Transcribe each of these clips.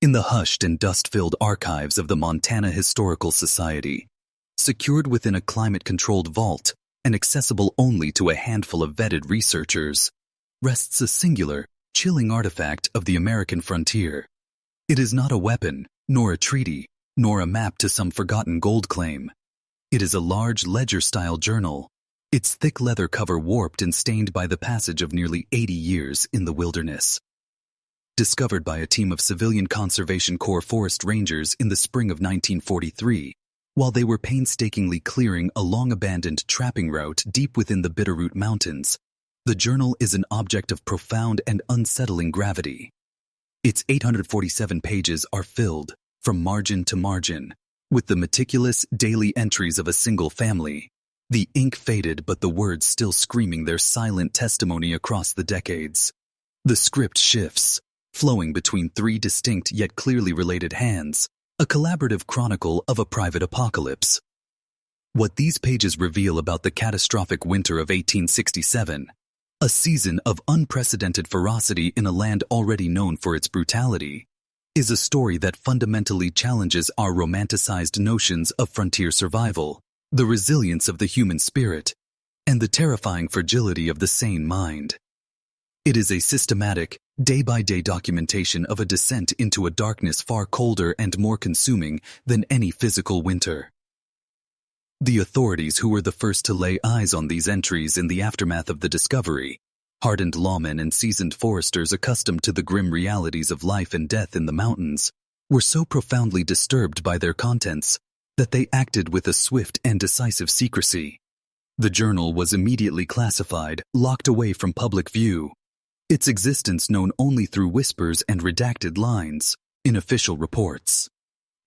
in the hushed and dust-filled archives of the Montana Historical Society, secured within a climate-controlled vault and accessible only to a handful of vetted researchers, rests a singular, chilling artifact of the American frontier. It is not a weapon, nor a treaty, nor a map to some forgotten gold claim. It is a large ledger-style journal, its thick leather cover warped and stained by the passage of nearly 80 years in the wilderness. Discovered by a team of Civilian Conservation Corps forest rangers in the spring of 1943, while they were painstakingly clearing a long-abandoned trapping route deep within the Bitterroot Mountains, the journal is an object of profound and unsettling gravity. Its 847 pages are filled, from margin to margin, with the meticulous daily entries of a single family, the ink faded but the words still screaming their silent testimony across the decades. The script shifts, flowing between three distinct yet clearly related hands, a collaborative chronicle of a private apocalypse. What these pages reveal about the catastrophic winter of 1867, a season of unprecedented ferocity in a land already known for its brutality, is a story that fundamentally challenges our romanticized notions of frontier survival, the resilience of the human spirit, and the terrifying fragility of the sane mind. It is a systematic, day-by-day documentation of a descent into a darkness far colder and more consuming than any physical winter. The authorities who were the first to lay eyes on these entries in the aftermath of the discovery, hardened lawmen and seasoned foresters accustomed to the grim realities of life and death in the mountains, were so profoundly disturbed by their contents that they acted with a swift and decisive secrecy. The journal was immediately classified, locked away from public view, its existence known only through whispers and redacted lines in official reports.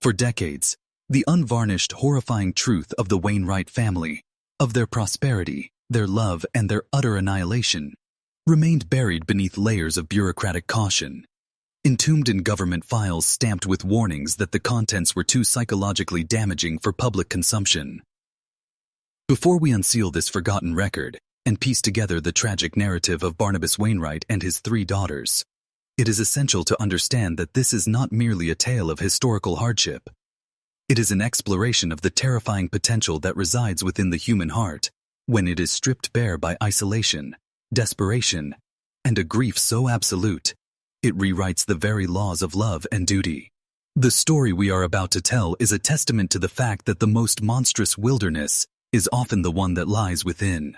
For decades, the unvarnished, horrifying truth of the Wainwright family, of their prosperity, their love, and their utter annihilation, remained buried beneath layers of bureaucratic caution, entombed in government files stamped with warnings that the contents were too psychologically damaging for public consumption. Before we unseal this forgotten record and piece together the tragic narrative of Barnabas Wainwright and his three daughters, it is essential to understand that this is not merely a tale of historical hardship. It is an exploration of the terrifying potential that resides within the human heart when it is stripped bare by isolation, desperation, and a grief so absolute, it rewrites the very laws of love and duty. The story we are about to tell is a testament to the fact that the most monstrous wilderness is often the one that lies within.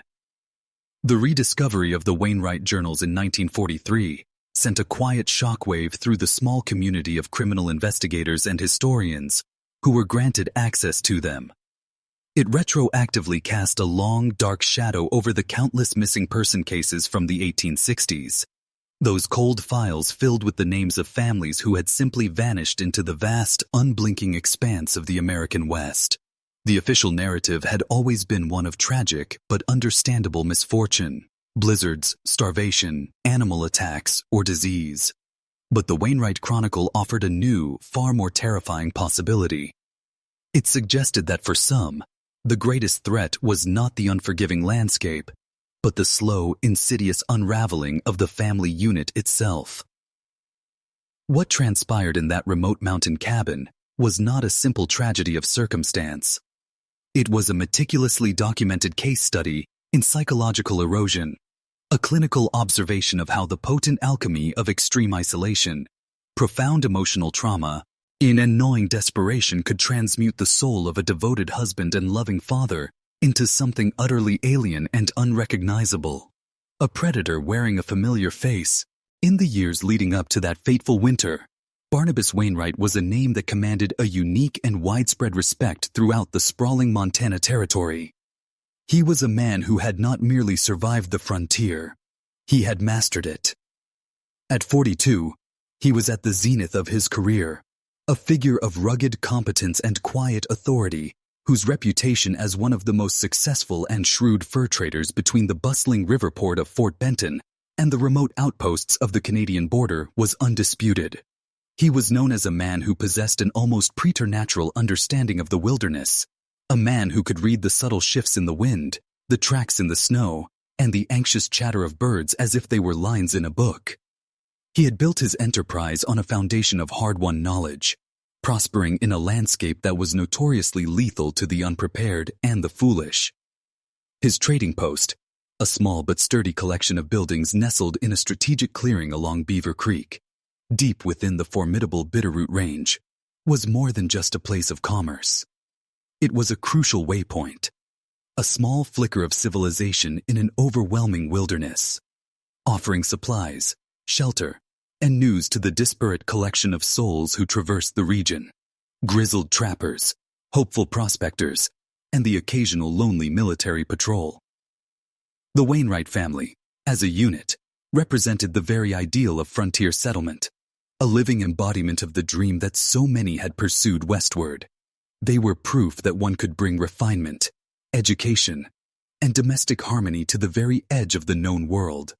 The rediscovery of the Wainwright journals in 1943 sent a quiet shockwave through the small community of criminal investigators and historians who were granted access to them. It retroactively cast a long, dark shadow over the countless missing person cases from the 1860s, those cold files filled with the names of families who had simply vanished into the vast, unblinking expanse of the American West. The official narrative had always been one of tragic but understandable misfortune, blizzards, starvation, animal attacks, or disease. But the Wainwright Chronicle offered a new, far more terrifying possibility. It suggested that for some, the greatest threat was not the unforgiving landscape, but the slow, insidious unraveling of the family unit itself. What transpired in that remote mountain cabin was not a simple tragedy of circumstance. It was a meticulously documented case study in psychological erosion, a clinical observation of how the potent alchemy of extreme isolation, profound emotional trauma, in and gnawing desperation could transmute the soul of a devoted husband and loving father into something utterly alien and unrecognizable. A predator wearing a familiar face. In the years leading up to that fateful winter, Barnabas Wainwright was a name that commanded a unique and widespread respect throughout the sprawling Montana territory. He was a man who had not merely survived the frontier, he had mastered it. At 42, he was at the zenith of his career, a figure of rugged competence and quiet authority, whose reputation as one of the most successful and shrewd fur traders between the bustling river port of Fort Benton and the remote outposts of the Canadian border was undisputed. He was known as a man who possessed an almost preternatural understanding of the wilderness, a man who could read the subtle shifts in the wind, the tracks in the snow, and the anxious chatter of birds as if they were lines in a book. He had built his enterprise on a foundation of hard-won knowledge, prospering in a landscape that was notoriously lethal to the unprepared and the foolish. His trading post, a small but sturdy collection of buildings nestled in a strategic clearing along Beaver Creek, deep within the formidable Bitterroot Range, was more than just a place of commerce. It was a crucial waypoint, a small flicker of civilization in an overwhelming wilderness, offering supplies, shelter, and news to the disparate collection of souls who traversed the region. Grizzled trappers, hopeful prospectors, and the occasional lonely military patrol. The Wainwright family, as a unit, represented the very ideal of frontier settlement, a living embodiment of the dream that so many had pursued westward. They were proof that one could bring refinement, education, and domestic harmony to the very edge of the known world.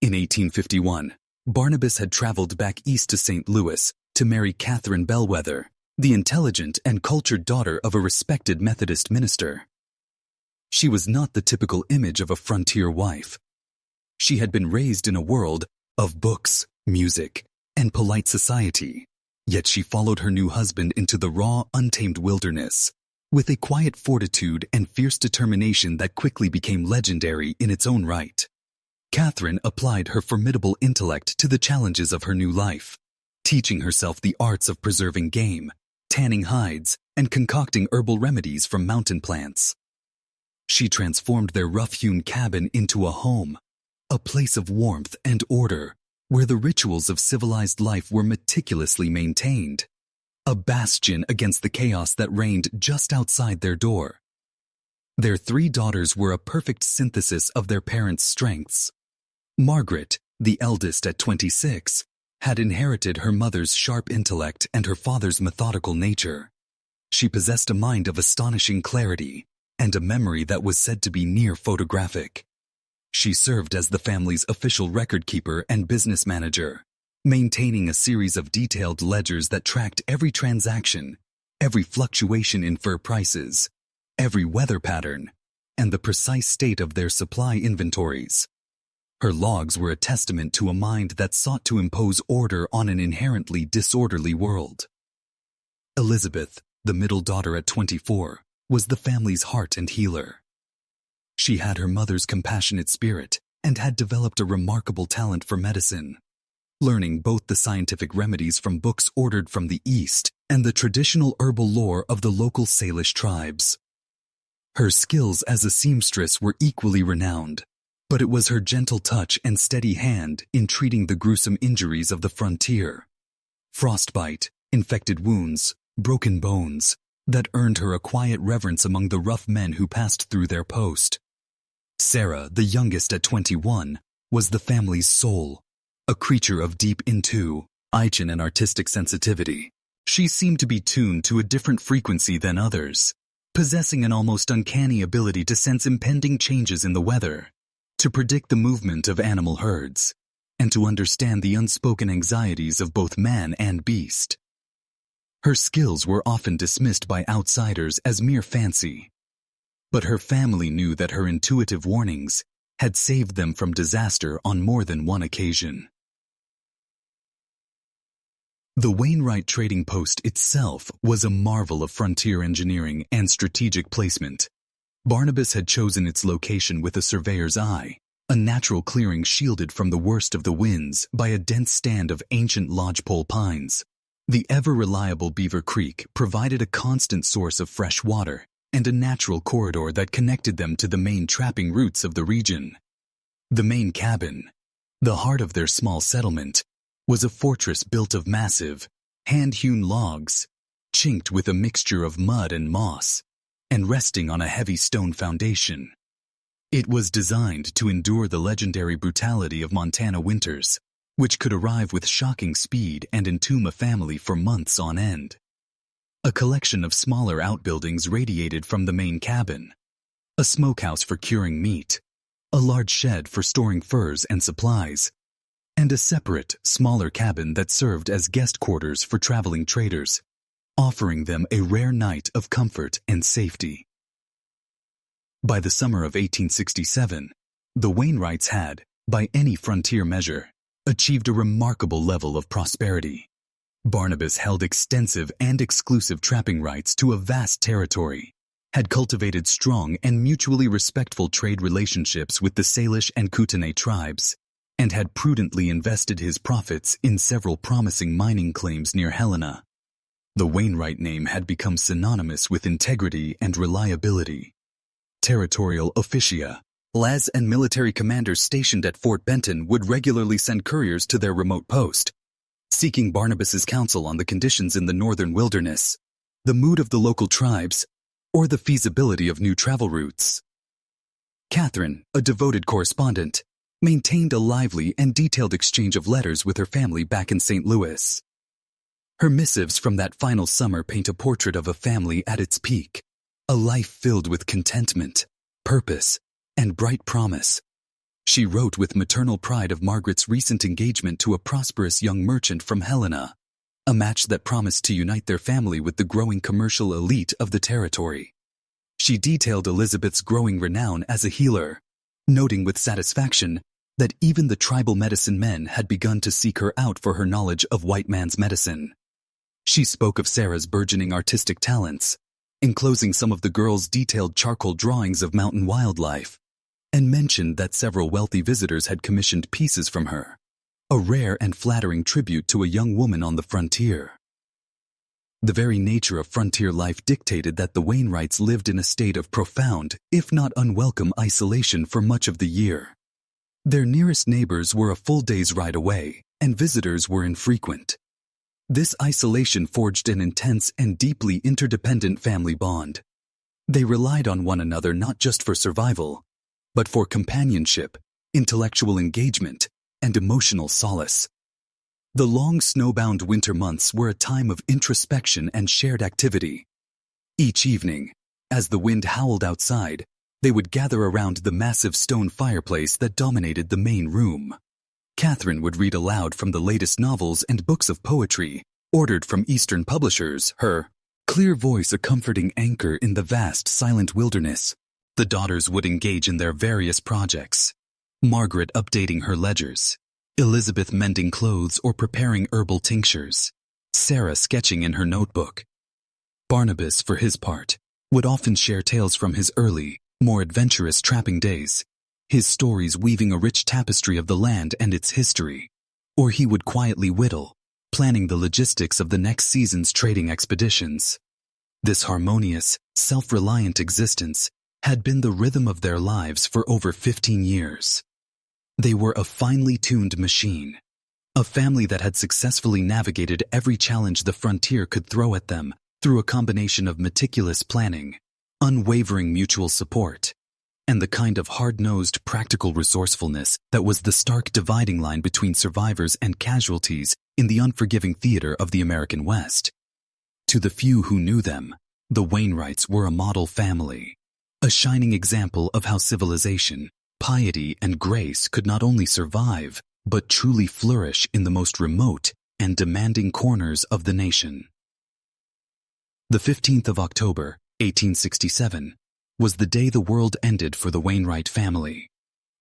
In 1851, Barnabas had traveled back east to St. Louis to marry Catherine Bellwether, the intelligent and cultured daughter of a respected Methodist minister. She was not the typical image of a frontier wife. She had been raised in a world of books, music, and polite society, yet she followed her new husband into the raw, untamed wilderness, with a quiet fortitude and fierce determination that quickly became legendary in its own right. Catherine applied her formidable intellect to the challenges of her new life, teaching herself the arts of preserving game, tanning hides, and concocting herbal remedies from mountain plants. She transformed their rough-hewn cabin into a home, a place of warmth and order, where the rituals of civilized life were meticulously maintained, a bastion against the chaos that reigned just outside their door. Their 3 daughters were a perfect synthesis of their parents' strengths. Margaret, the eldest at 26, had inherited her mother's sharp intellect and her father's methodical nature. She possessed a mind of astonishing clarity and a memory that was said to be near photographic. She served as the family's official record keeper and business manager, maintaining a series of detailed ledgers that tracked every transaction, every fluctuation in fur prices, every weather pattern, and the precise state of their supply inventories. Her logs were a testament to a mind that sought to impose order on an inherently disorderly world. Elizabeth, the middle daughter at 24, was the family's heart and healer. She had her mother's compassionate spirit and had developed a remarkable talent for medicine, learning both the scientific remedies from books ordered from the East and the traditional herbal lore of the local Salish tribes. Her skills as a seamstress were equally renowned, but it was her gentle touch and steady hand in treating the gruesome injuries of the frontier, frostbite, infected wounds, broken bones, that earned her a quiet reverence among the rough men who passed through their post. Sarah, the youngest at 21, was the family's soul, a creature of deep intuition and artistic sensitivity. She seemed to be tuned to a different frequency than others, possessing an almost uncanny ability to sense impending changes in the weather, to predict the movement of animal herds, and to understand the unspoken anxieties of both man and beast. Her skills were often dismissed by outsiders as mere fancy, but her family knew that her intuitive warnings had saved them from disaster on more than one occasion. The Wainwright trading post itself was a marvel of frontier engineering and strategic placement. Barnabas had chosen its location with a surveyor's eye, a natural clearing shielded from the worst of the winds by a dense stand of ancient lodgepole pines. The ever-reliable Beaver Creek provided a constant source of fresh water and a natural corridor that connected them to the main trapping routes of the region. The main cabin, the heart of their small settlement, was a fortress built of massive, hand-hewn logs, chinked with a mixture of mud and moss, and resting on a heavy stone foundation. It was designed to endure the legendary brutality of Montana winters, which could arrive with shocking speed and entomb a family for months on end. A collection of smaller outbuildings radiated from the main cabin, a smokehouse for curing meat, a large shed for storing furs and supplies, and a separate, smaller cabin that served as guest quarters for traveling traders, offering them a rare night of comfort and safety. By the summer of 1867, the Wainwrights had, by any frontier measure, achieved a remarkable level of prosperity. Barnabas held extensive and exclusive trapping rights to a vast territory, had cultivated strong and mutually respectful trade relationships with the Salish and Kootenai tribes, and had prudently invested his profits in several promising mining claims near Helena. The Wainwright name had become synonymous with integrity and reliability. Territorial officia, las and military commanders stationed at Fort Benton would regularly send couriers to their remote post, seeking Barnabas's counsel on the conditions in the northern wilderness, the mood of the local tribes, or the feasibility of new travel routes. Catherine, a devoted correspondent, maintained a lively and detailed exchange of letters with her family back in St. Louis. Her missives from that final summer paint a portrait of a family at its peak, a life filled with contentment, purpose, and bright promise. She wrote with maternal pride of Margaret's recent engagement to a prosperous young merchant from Helena, a match that promised to unite their family with the growing commercial elite of the territory. She detailed Elizabeth's growing renown as a healer, noting with satisfaction that even the tribal medicine men had begun to seek her out for her knowledge of white man's medicine. She spoke of Sarah's burgeoning artistic talents, enclosing some of the girls' detailed charcoal drawings of mountain wildlife, and mentioned that several wealthy visitors had commissioned pieces from her, a rare and flattering tribute to a young woman on the frontier. The very nature of frontier life dictated that the Wainwrights lived in a state of profound, if not unwelcome, isolation for much of the year. Their nearest neighbors were a full day's ride away, and visitors were infrequent. This isolation forged an intense and deeply interdependent family bond. They relied on one another not just for survival, but for companionship, intellectual engagement, and emotional solace. The long snowbound winter months were a time of introspection and shared activity. Each evening, as the wind howled outside, they would gather around the massive stone fireplace that dominated the main room. Catherine would read aloud from the latest novels and books of poetry, ordered from Eastern publishers, her clear voice a comforting anchor in the vast, silent wilderness. The daughters would engage in their various projects, Margaret updating her ledgers, Elizabeth mending clothes or preparing herbal tinctures, Sarah sketching in her notebook. Barnabas, for his part, would often share tales from his early, more adventurous trapping days, his stories weaving a rich tapestry of the land and its history. Or he would quietly whittle, planning the logistics of the next season's trading expeditions. This harmonious, self-reliant existence had been the rhythm of their lives for over 15 years. They were a finely tuned machine, a family that had successfully navigated every challenge the frontier could throw at them through a combination of meticulous planning, unwavering mutual support, and the kind of hard-nosed practical resourcefulness that was the stark dividing line between survivors and casualties in the unforgiving theater of the American West. To the few who knew them, the Wainwrights were a model family, a shining example of how civilization, piety, and grace could not only survive, but truly flourish in the most remote and demanding corners of the nation. The 15th of October, 1867, was the day the world ended for the Wainwright family.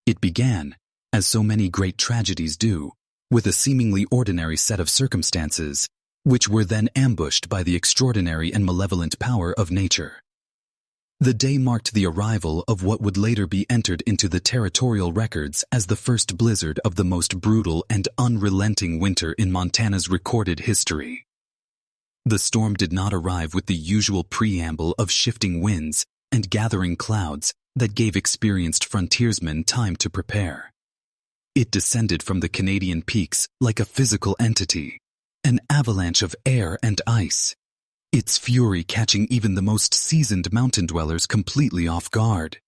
It began, as so many great tragedies do, with a seemingly ordinary set of circumstances, which were then ambushed by the extraordinary and malevolent power of nature. The day marked the arrival of what would later be entered into the territorial records as the first blizzard of the most brutal and unrelenting winter in Montana's recorded history. The storm did not arrive with the usual preamble of shifting winds and gathering clouds that gave experienced frontiersmen time to prepare. It descended from the Canadian peaks like a physical entity, an avalanche of air and ice, its fury catching even the most seasoned mountain dwellers completely off guard.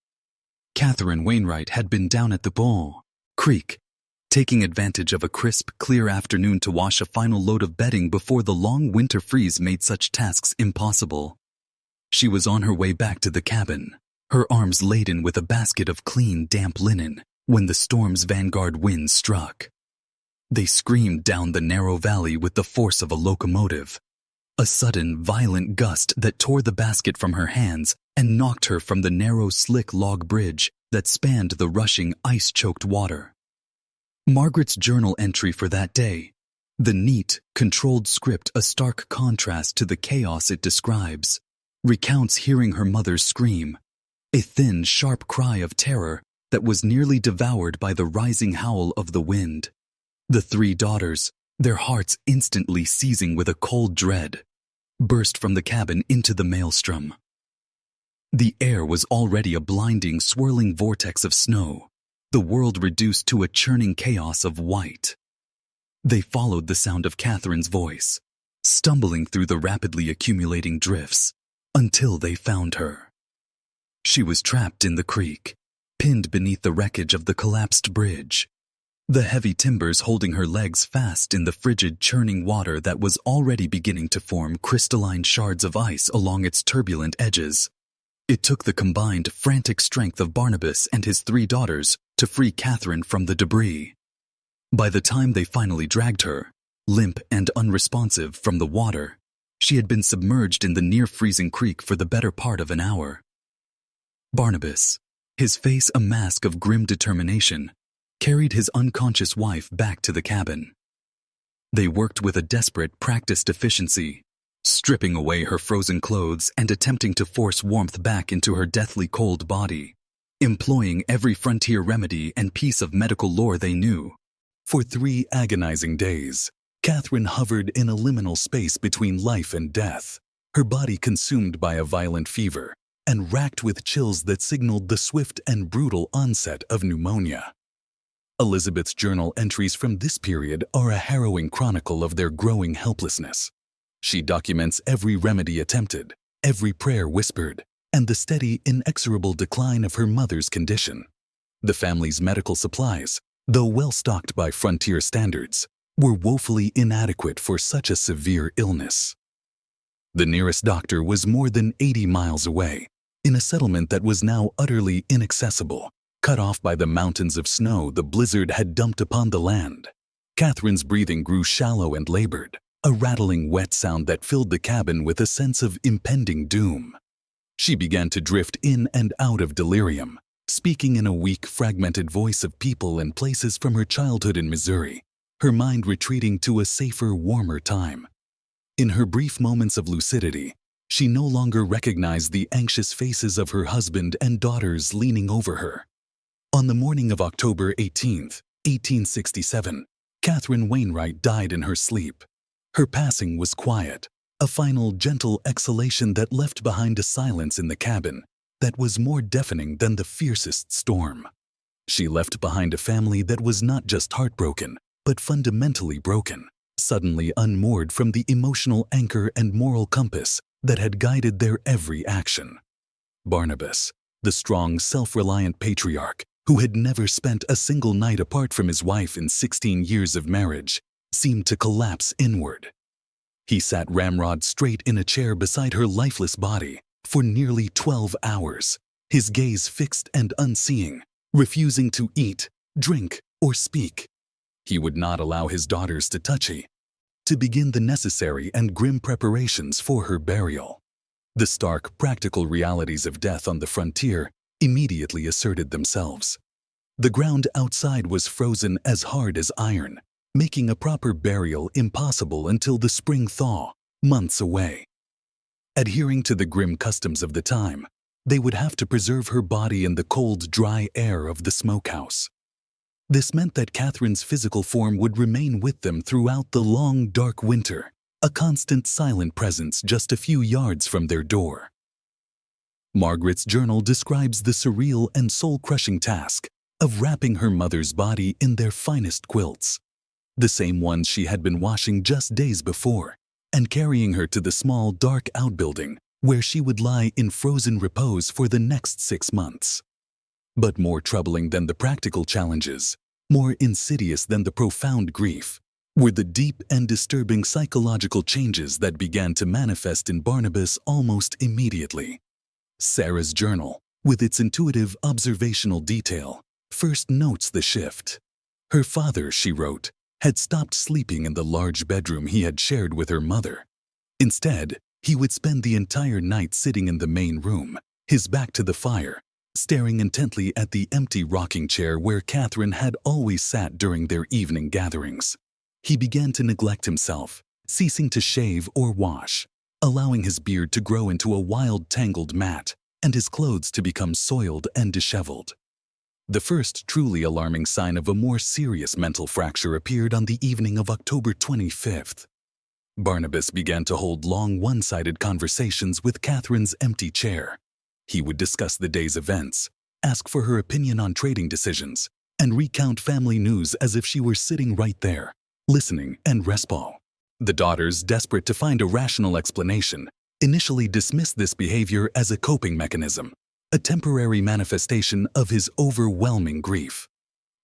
Catherine Wainwright had been down at the Bon Creek, taking advantage of a crisp, clear afternoon to wash a final load of bedding before the long winter freeze made such tasks impossible. She was on her way back to the cabin, her arms laden with a basket of clean, damp linen, when the storm's vanguard winds struck. They screamed down the narrow valley with the force of a locomotive, a sudden, violent gust that tore the basket from her hands and knocked her from the narrow, slick log bridge that spanned the rushing, ice-choked water. Margaret's journal entry for that day, the neat, controlled script a stark contrast to the chaos it describes, recounts hearing her mother scream, a thin, sharp cry of terror that was nearly devoured by the rising howl of the wind. The three daughters, their hearts instantly seizing with a cold dread, burst from the cabin into the maelstrom. The air was already a blinding, swirling vortex of snow, the world reduced to a churning chaos of white. They followed the sound of Catherine's voice, stumbling through the rapidly accumulating drifts, until they found her. She was trapped in the creek, pinned beneath the wreckage of the collapsed bridge, the heavy timbers holding her legs fast in the frigid, churning water that was already beginning to form crystalline shards of ice along its turbulent edges. It took the combined, frantic strength of Barnabas and his three daughters to free Catherine from the debris. By the time they finally dragged her, limp and unresponsive, from the water, she had been submerged in the near-freezing creek for the better part of an hour. Barnabas, his face a mask of grim determination, carried his unconscious wife back to the cabin. They worked with a desperate, practiced efficiency, stripping away her frozen clothes and attempting to force warmth back into her deathly cold body, employing every frontier remedy and piece of medical lore they knew. For 3 agonizing days, Catherine hovered in a liminal space between life and death, her body consumed by a violent fever and racked with chills that signaled the swift and brutal onset of pneumonia. Elizabeth's journal entries from this period are a harrowing chronicle of their growing helplessness. She documents every remedy attempted, every prayer whispered, and the steady, inexorable decline of her mother's condition. The family's medical supplies, though well-stocked by frontier standards, were woefully inadequate for such a severe illness. The nearest doctor was more than 80 miles away, in a settlement that was now utterly inaccessible, cut off by the mountains of snow the blizzard had dumped upon the land. Catherine's breathing grew shallow and labored, a rattling wet sound that filled the cabin with a sense of impending doom. She began to drift in and out of delirium, speaking in a weak, fragmented voice of people and places from her childhood in Missouri, her mind retreating to a safer, warmer time. In her brief moments of lucidity, she no longer recognized the anxious faces of her husband and daughters leaning over her. On the morning of October 18, 1867, Catherine Wainwright died in her sleep. Her passing was quiet, a final gentle exhalation that left behind a silence in the cabin that was more deafening than the fiercest storm. She left behind a family that was not just heartbroken, but fundamentally broken, suddenly unmoored from the emotional anchor and moral compass that had guided their every action. Barnabas, the strong, self-reliant patriarch, who had never spent a single night apart from his wife in 16 years of marriage, seemed to collapse inward. He sat ramrod straight in a chair beside her lifeless body for nearly 12 hours, his gaze fixed and unseeing, refusing to eat, drink, or speak. He would not allow his daughters to touch her, to begin the necessary and grim preparations for her burial. The stark, practical realities of death on the frontier immediately asserted themselves. The ground outside was frozen as hard as iron, making a proper burial impossible until the spring thaw, months away. Adhering to the grim customs of the time, they would have to preserve her body in the cold, dry air of the smokehouse. This meant that Catherine's physical form would remain with them throughout the long, dark winter, a constant, silent presence just a few yards from their door. Margaret's journal describes the surreal and soul-crushing task of wrapping her mother's body in their finest quilts, the same ones she had been washing just days before, and carrying her to the small, dark outbuilding where she would lie in frozen repose for the next 6 months. But more troubling than the practical challenges, more insidious than the profound grief, were the deep and disturbing psychological changes that began to manifest in Barnabas almost immediately. Sarah's journal, with its intuitive observational detail, first notes the shift. Her father, she wrote, had stopped sleeping in the large bedroom he had shared with her mother. Instead, he would spend the entire night sitting in the main room, his back to the fire, staring intently at the empty rocking chair where Catherine had always sat during their evening gatherings. He began to neglect himself, ceasing to shave or wash, allowing his beard to grow into a wild tangled mat and his clothes to become soiled and disheveled. The first truly alarming sign of a more serious mental fracture appeared on the evening of October 25th. Barnabas began to hold long one-sided conversations with Catherine's empty chair. He would discuss the day's events, ask for her opinion on trading decisions, and recount family news as if she were sitting right there, listening and responsible. The daughters, desperate to find a rational explanation, initially dismissed this behavior as a coping mechanism, a temporary manifestation of his overwhelming grief.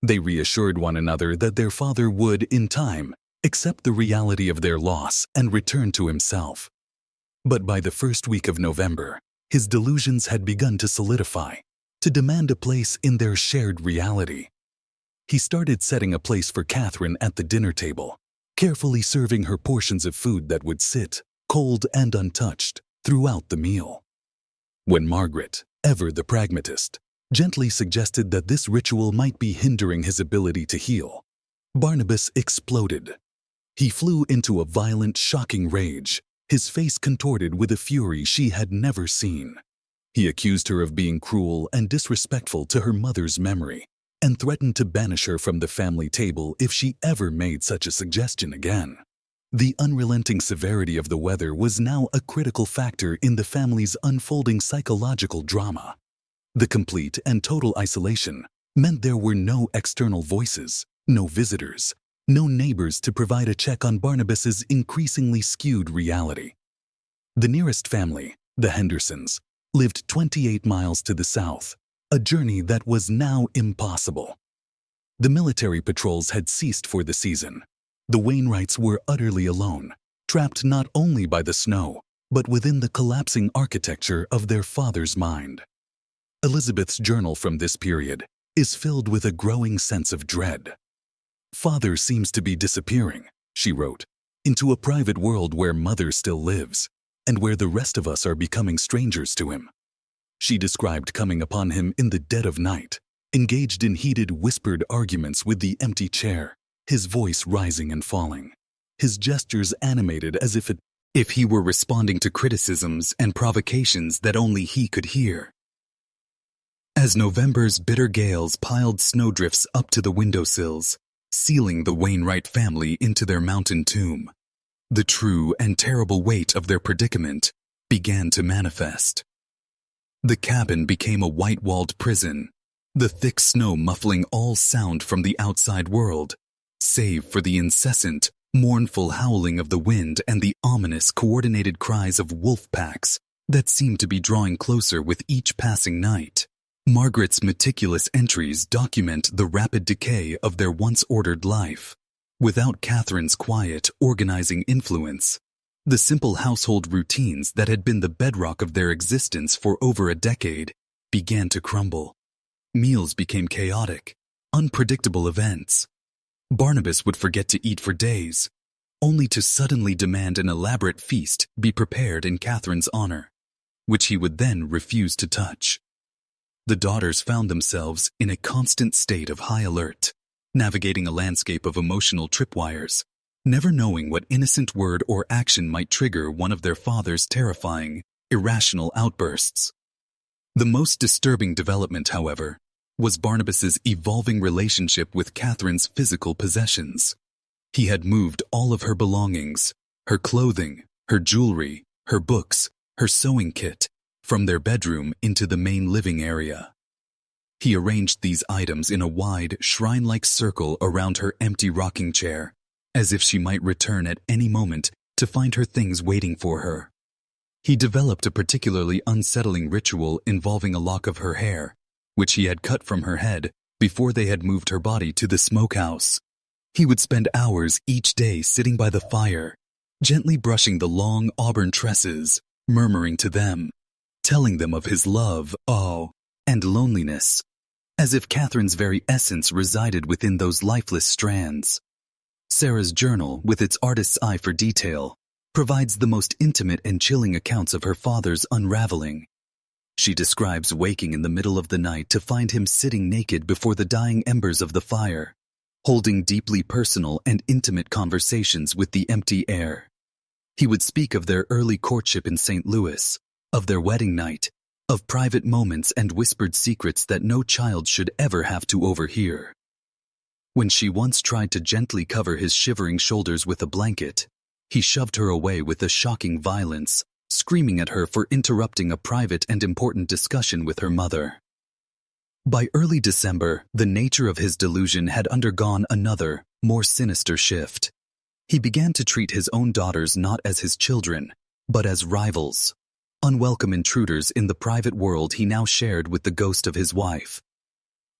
They reassured one another that their father would, in time, accept the reality of their loss and return to himself. But by the first week of November, his delusions had begun to solidify, to demand a place in their shared reality. He started setting a place for Catherine at the dinner table, carefully serving her portions of food that would sit, cold and untouched, throughout the meal. When Margaret, ever the pragmatist, gently suggested that this ritual might be hindering his ability to heal, Barnabas exploded. He flew into a violent, shocking rage, his face contorted with a fury she had never seen. He accused her of being cruel and disrespectful to her mother's memory, and threatened to banish her from the family table if she ever made such a suggestion again. The unrelenting severity of the weather was now a critical factor in the family's unfolding psychological drama. The complete and total isolation meant there were no external voices, no visitors, no neighbors to provide a check on Barnabas's increasingly skewed reality. The nearest family, the Hendersons, lived 28 miles to the south, a journey that was now impossible. The military patrols had ceased for the season. The Wainwrights were utterly alone, trapped not only by the snow, but within the collapsing architecture of their father's mind. Elizabeth's journal from this period is filled with a growing sense of dread. "Father seems to be disappearing," she wrote, "into a private world where mother still lives, and where the rest of us are becoming strangers to him." She described coming upon him in the dead of night, engaged in heated, whispered arguments with the empty chair, his voice rising and falling, his gestures animated as if he were responding to criticisms and provocations that only he could hear. As November's bitter gales piled snowdrifts up to the windowsills, sealing the Wainwright family into their mountain tomb, the true and terrible weight of their predicament began to manifest. The cabin became a white-walled prison, the thick snow muffling all sound from the outside world, save for the incessant, mournful howling of the wind and the ominous, coordinated cries of wolf packs that seemed to be drawing closer with each passing night. Margaret's meticulous entries document the rapid decay of their once-ordered life. Without Catherine's quiet, organizing influence, the simple household routines that had been the bedrock of their existence for over a decade began to crumble. Meals became chaotic, unpredictable events. Barnabas would forget to eat for days, only to suddenly demand an elaborate feast be prepared in Catherine's honor, which he would then refuse to touch. The daughters found themselves in a constant state of high alert, navigating a landscape of emotional tripwires, never knowing what innocent word or action might trigger one of their father's terrifying, irrational outbursts. The most disturbing development, however, was Barnabas's evolving relationship with Catherine's physical possessions. He had moved all of her belongings, her clothing, her jewelry, her books, her sewing kit, from their bedroom into the main living area. He arranged these items in a wide, shrine-like circle around her empty rocking chair, as if she might return at any moment to find her things waiting for her. He developed a particularly unsettling ritual involving a lock of her hair, which he had cut from her head before they had moved her body to the smokehouse. He would spend hours each day sitting by the fire, gently brushing the long auburn tresses, murmuring to them, telling them of his love, awe, and loneliness, as if Catherine's very essence resided within those lifeless strands. Sarah's journal, with its artist's eye for detail, provides the most intimate and chilling accounts of her father's unraveling. She describes waking in the middle of the night to find him sitting naked before the dying embers of the fire, holding deeply personal and intimate conversations with the empty air. He would speak of their early courtship in St. Louis, of their wedding night, of private moments and whispered secrets that no child should ever have to overhear. When she once tried to gently cover his shivering shoulders with a blanket, he shoved her away with a shocking violence, screaming at her for interrupting a private and important discussion with her mother. By early December, the nature of his delusion had undergone another, more sinister shift. He began to treat his own daughters not as his children, but as rivals, unwelcome intruders in the private world he now shared with the ghost of his wife.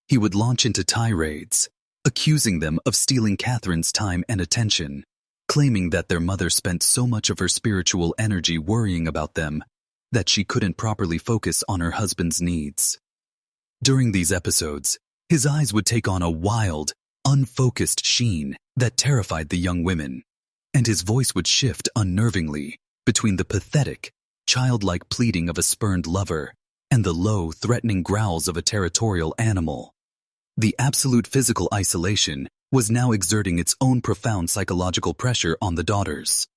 He would launch into tirades, accusing them of stealing Catherine's time and attention, claiming that their mother spent so much of her spiritual energy worrying about them that she couldn't properly focus on her husband's needs. During these episodes, his eyes would take on a wild, unfocused sheen that terrified the young women, and his voice would shift unnervingly between the pathetic, childlike pleading of a spurned lover and the low, threatening growls of a territorial animal. The absolute physical isolation was now exerting its own profound psychological pressure on the daughters.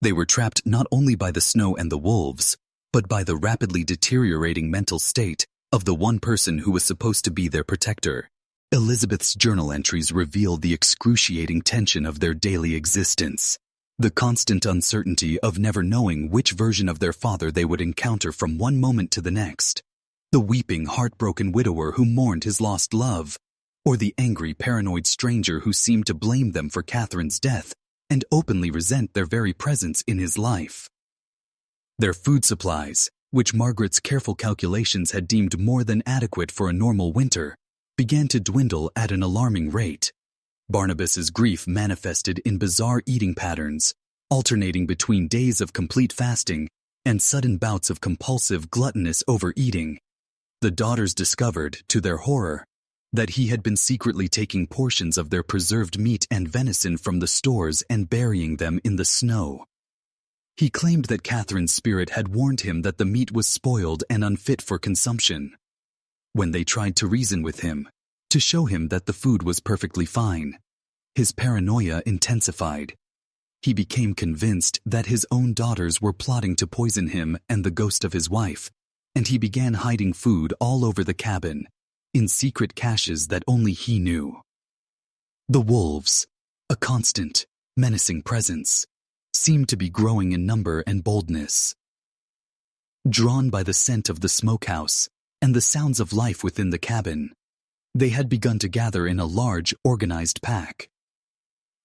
They were trapped not only by the snow and the wolves, but by the rapidly deteriorating mental state of the one person who was supposed to be their protector. Elizabeth's journal entries revealed the excruciating tension of their daily existence, the constant uncertainty of never knowing which version of their father they would encounter from one moment to the next, the weeping, heartbroken widower who mourned his lost love, or the angry, paranoid stranger who seemed to blame them for Catherine's death and openly resent their very presence in his life. Their food supplies, which Margaret's careful calculations had deemed more than adequate for a normal winter, began to dwindle at an alarming rate. Barnabas's grief manifested in bizarre eating patterns, alternating between days of complete fasting and sudden bouts of compulsive, gluttonous overeating. The daughters discovered, to their horror, that he had been secretly taking portions of their preserved meat and venison from the stores and burying them in the snow. He claimed that Catherine's spirit had warned him that the meat was spoiled and unfit for consumption. When they tried to reason with him, to show him that the food was perfectly fine, his paranoia intensified. He became convinced that his own daughters were plotting to poison him and the ghost of his wife, and he began hiding food all over the cabin, in secret caches that only he knew. The wolves, a constant, menacing presence, seemed to be growing in number and boldness. Drawn by the scent of the smokehouse and the sounds of life within the cabin, they had begun to gather in a large, organized pack.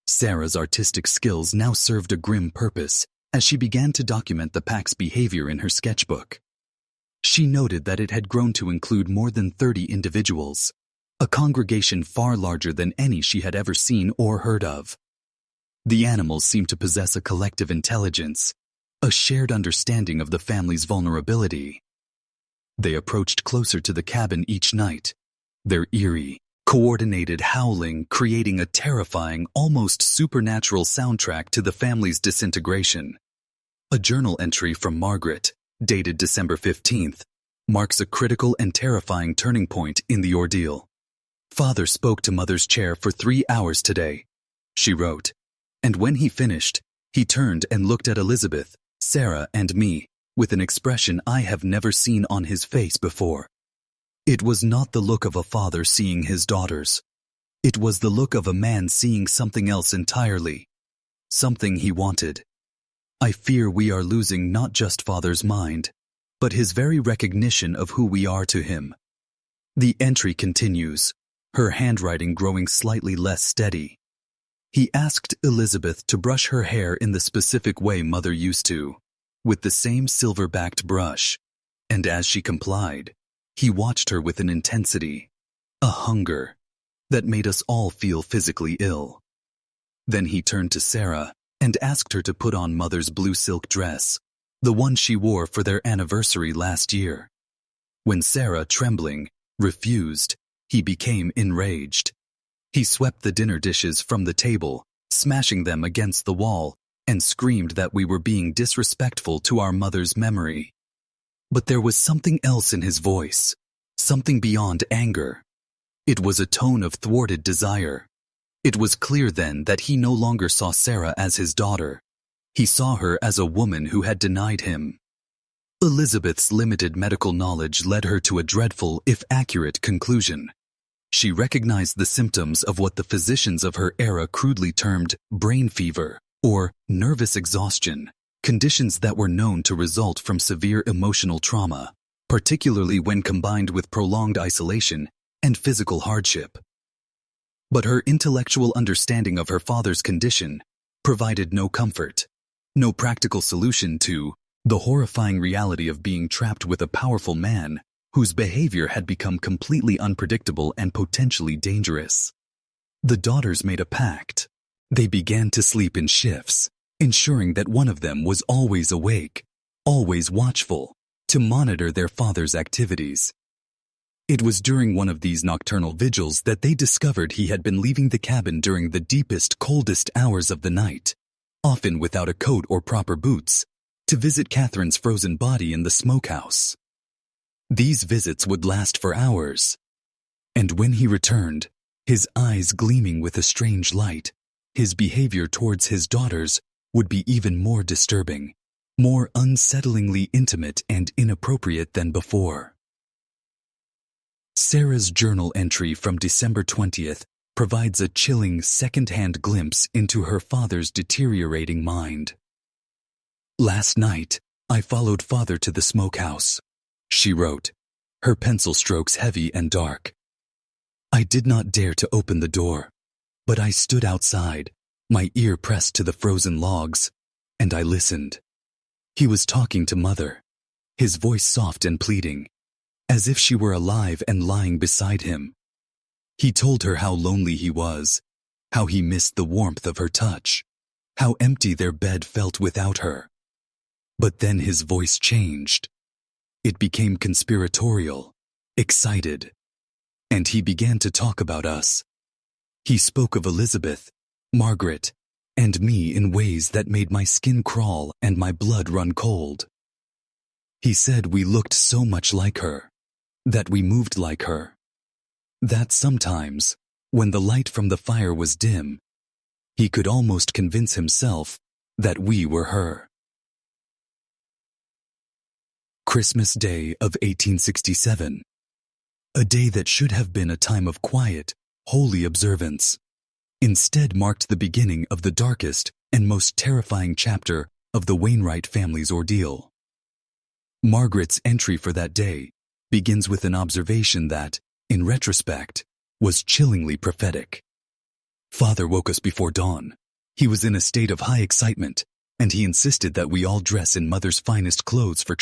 Sarah's artistic skills now served a grim purpose as she began to document the pack's behavior in her sketchbook. She noted that it had grown to include more than 30 individuals, a congregation far larger than any she had ever seen or heard of. The animals seemed to possess a collective intelligence, a shared understanding of the family's vulnerability. They approached closer to the cabin each night, their eerie, coordinated howling creating a terrifying, almost supernatural soundtrack to the family's disintegration. A journal entry from Margaret, dated December 15th, marks a critical and terrifying turning point in the ordeal. "Father spoke to Mother's chair for 3 hours today," she wrote, "and when he finished, he turned and looked at Elizabeth, Sarah, and me with an expression I have never seen on his face before. It was not the look of a father seeing his daughters. It was the look of a man seeing something else entirely, something he wanted. I fear we are losing not just Father's mind, but his very recognition of who we are to him." The entry continues, her handwriting growing slightly less steady. He asked Elizabeth to brush her hair in the specific way Mother used to, with the same silver-backed brush, and as she complied, he watched her with an intensity, a hunger, that made us all feel physically ill. Then he turned to Sarah and asked her to put on Mother's blue silk dress, the one she wore for their anniversary last year. When Sarah, trembling, refused, he became enraged. He swept the dinner dishes from the table, smashing them against the wall, and screamed that we were being disrespectful to our mother's memory. But there was something else in his voice, something beyond anger. It was a tone of thwarted desire. It was clear then that he no longer saw Sarah as his daughter. He saw her as a woman who had denied him. Elizabeth's limited medical knowledge led her to a dreadful, if accurate, conclusion. She recognized the symptoms of what the physicians of her era crudely termed brain fever or nervous exhaustion, conditions that were known to result from severe emotional trauma, particularly when combined with prolonged isolation and physical hardship. But her intellectual understanding of her father's condition provided no comfort, no practical solution to the horrifying reality of being trapped with a powerful man whose behavior had become completely unpredictable and potentially dangerous. The daughters made a pact. They began to sleep in shifts, ensuring that one of them was always awake, always watchful, to monitor their father's activities. It was during one of these nocturnal vigils that they discovered he had been leaving the cabin during the deepest, coldest hours of the night, often without a coat or proper boots, to visit Catherine's frozen body in the smokehouse. These visits would last for hours, and when he returned, his eyes gleaming with a strange light, his behavior towards his daughters would be even more disturbing, more unsettlingly intimate and inappropriate than before. Sarah's journal entry from December 20th provides a chilling second-hand glimpse into her father's deteriorating mind. "Last night, I followed Father to the smokehouse," she wrote, her pencil strokes heavy and dark. "I did not dare to open the door, but I stood outside, my ear pressed to the frozen logs, and I listened. He was talking to Mother, his voice soft and pleading, as if she were alive and lying beside him. He told her how lonely he was, how he missed the warmth of her touch, how empty their bed felt without her. But then his voice changed. It became conspiratorial, excited, and he began to talk about us. He spoke of Elizabeth, Margaret, and me in ways that made my skin crawl and my blood run cold. He said we looked so much like her, that we moved like her, that sometimes, when the light from the fire was dim, he could almost convince himself that we were her." Christmas Day of 1867. A day that should have been a time of quiet, holy observance, instead marked the beginning of the darkest and most terrifying chapter of the Wainwright family's ordeal. Margaret's entry for that day begins with an observation that, in retrospect, was chillingly prophetic. "Father woke us before dawn. He was in a state of high excitement, and he insisted that we all dress in Mother's finest clothes for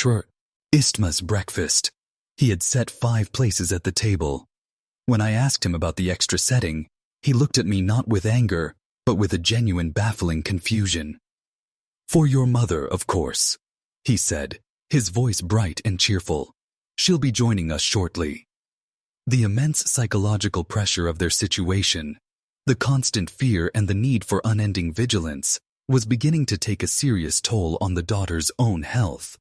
Istma's breakfast. He had set 5 places at the table. When I asked him about the extra setting, he looked at me not with anger, but with a genuine baffling confusion. 'For your mother, of course,' he said, his voice bright and cheerful. 'She'll be joining us shortly.' The immense psychological pressure of their situation, the constant fear and the need for unending vigilance, was beginning to take a serious toll on the daughter's own health.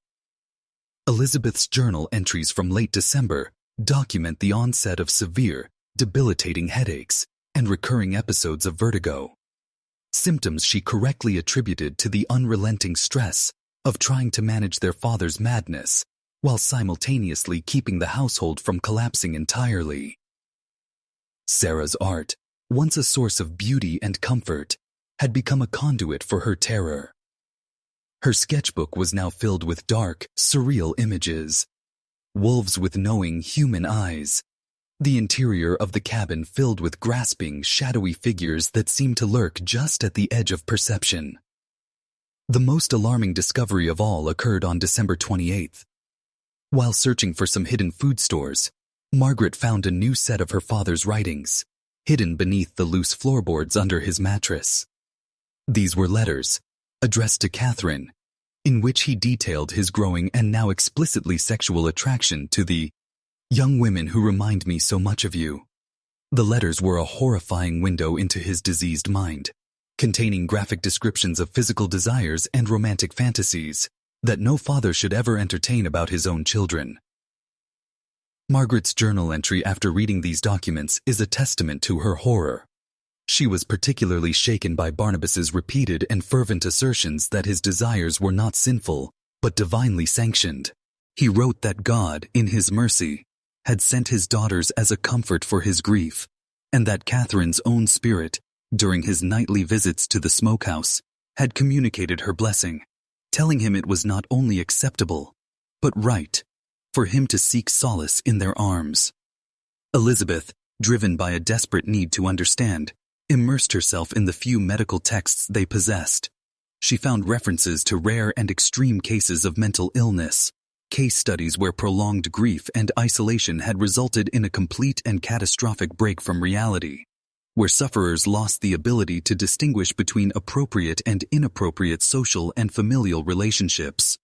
Elizabeth's journal entries from late December document the onset of severe, debilitating headaches and recurring episodes of vertigo, symptoms she correctly attributed to the unrelenting stress of trying to manage their father's madness while simultaneously keeping the household from collapsing entirely. Sarah's art, once a source of beauty and comfort, had become a conduit for her terror. Her sketchbook was now filled with dark, surreal images. Wolves with knowing human eyes. The interior of the cabin filled with grasping, shadowy figures that seemed to lurk just at the edge of perception. The most alarming discovery of all occurred on December 28th. While searching for some hidden food stores, Margaret found a new set of her father's writings, hidden beneath the loose floorboards under his mattress. These were letters, addressed to Catherine, in which he detailed his growing and now explicitly sexual attraction to the young women who remind me so much of you. The letters were a horrifying window into his diseased mind, containing graphic descriptions of physical desires and romantic fantasies, that no father should ever entertain about his own children. Margaret's journal entry after reading these documents is a testament to her horror. She was particularly shaken by Barnabas's repeated and fervent assertions that his desires were not sinful, but divinely sanctioned. He wrote that God, in his mercy, had sent his daughters as a comfort for his grief, and that Catherine's own spirit, during his nightly visits to the smokehouse, had communicated her blessing, telling him it was not only acceptable, but right, for him to seek solace in their arms. Elizabeth, driven by a desperate need to understand, immersed herself in the few medical texts they possessed. She found references to rare and extreme cases of mental illness, case studies where prolonged grief and isolation had resulted in a complete and catastrophic break from reality, where sufferers lost the ability to distinguish between appropriate and inappropriate social and familial relationships.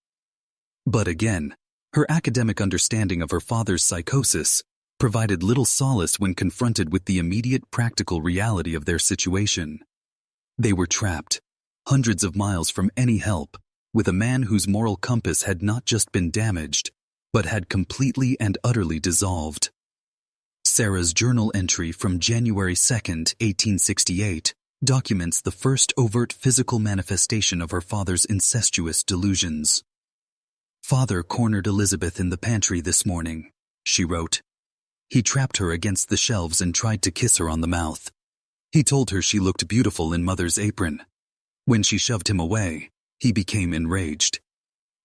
But again, her academic understanding of her father's psychosis provided little solace when confronted with the immediate practical reality of their situation. They were trapped, hundreds of miles from any help, with a man whose moral compass had not just been damaged, but had completely and utterly dissolved. Sarah's journal entry from January 2, 1868, documents the first overt physical manifestation of her father's incestuous delusions. "Father cornered Elizabeth in the pantry this morning," she wrote. "He trapped her against the shelves and tried to kiss her on the mouth. He told her she looked beautiful in Mother's apron. When she shoved him away, he became enraged.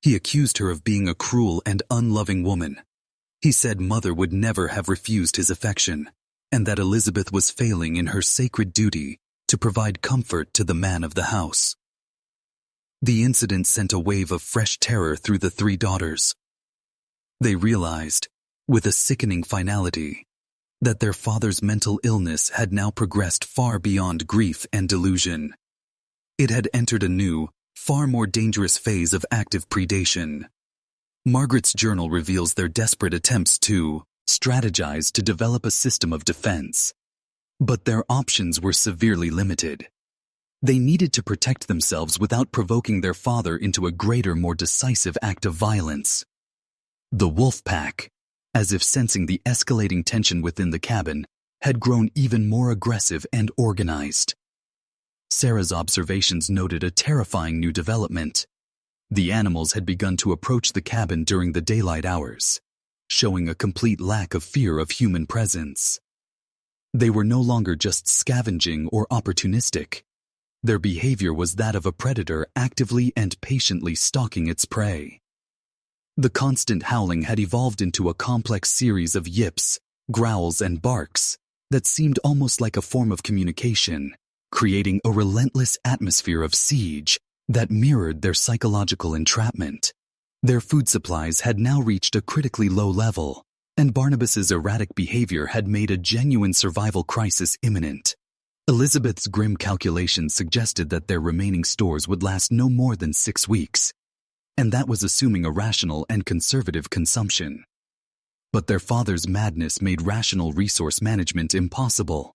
He accused her of being a cruel and unloving woman. He said Mother would never have refused his affection, and that Elizabeth was failing in her sacred duty to provide comfort to the man of the house." The incident sent a wave of fresh terror through the three daughters. They realized, with a sickening finality, that their father's mental illness had now progressed far beyond grief and delusion. It had entered a new, far more dangerous phase of active predation. Margaret's journal reveals their desperate attempts to strategize to develop a system of defense. But their options were severely limited. They needed to protect themselves without provoking their father into a greater, more decisive act of violence. The wolf pack, as if sensing the escalating tension within the cabin, had grown even more aggressive and organized. Sarah's observations noted a terrifying new development. The animals had begun to approach the cabin during the daylight hours, showing a complete lack of fear of human presence. They were no longer just scavenging or opportunistic. Their behavior was that of a predator actively and patiently stalking its prey. The constant howling had evolved into a complex series of yips, growls, and barks that seemed almost like a form of communication, creating a relentless atmosphere of siege that mirrored their psychological entrapment. Their food supplies had now reached a critically low level, and Barnabas's erratic behavior had made a genuine survival crisis imminent. Elizabeth's grim calculations suggested that their remaining stores would last no more than 6 weeks, and that was assuming a rational and conservative consumption. But their father's madness made rational resource management impossible.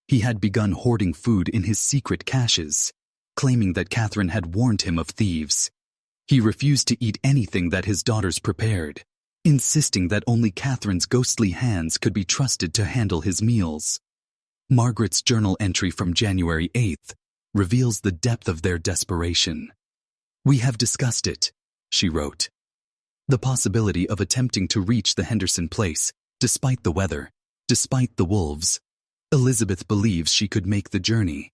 He had begun hoarding food in his secret caches, claiming that Catherine had warned him of thieves. He refused to eat anything that his daughters prepared, insisting that only Catherine's ghostly hands could be trusted to handle his meals. Margaret's journal entry from January 8th reveals the depth of their desperation. "We have discussed it," she wrote. "The possibility of attempting to reach the Henderson place, despite the weather, despite the wolves. Elizabeth believes she could make the journey,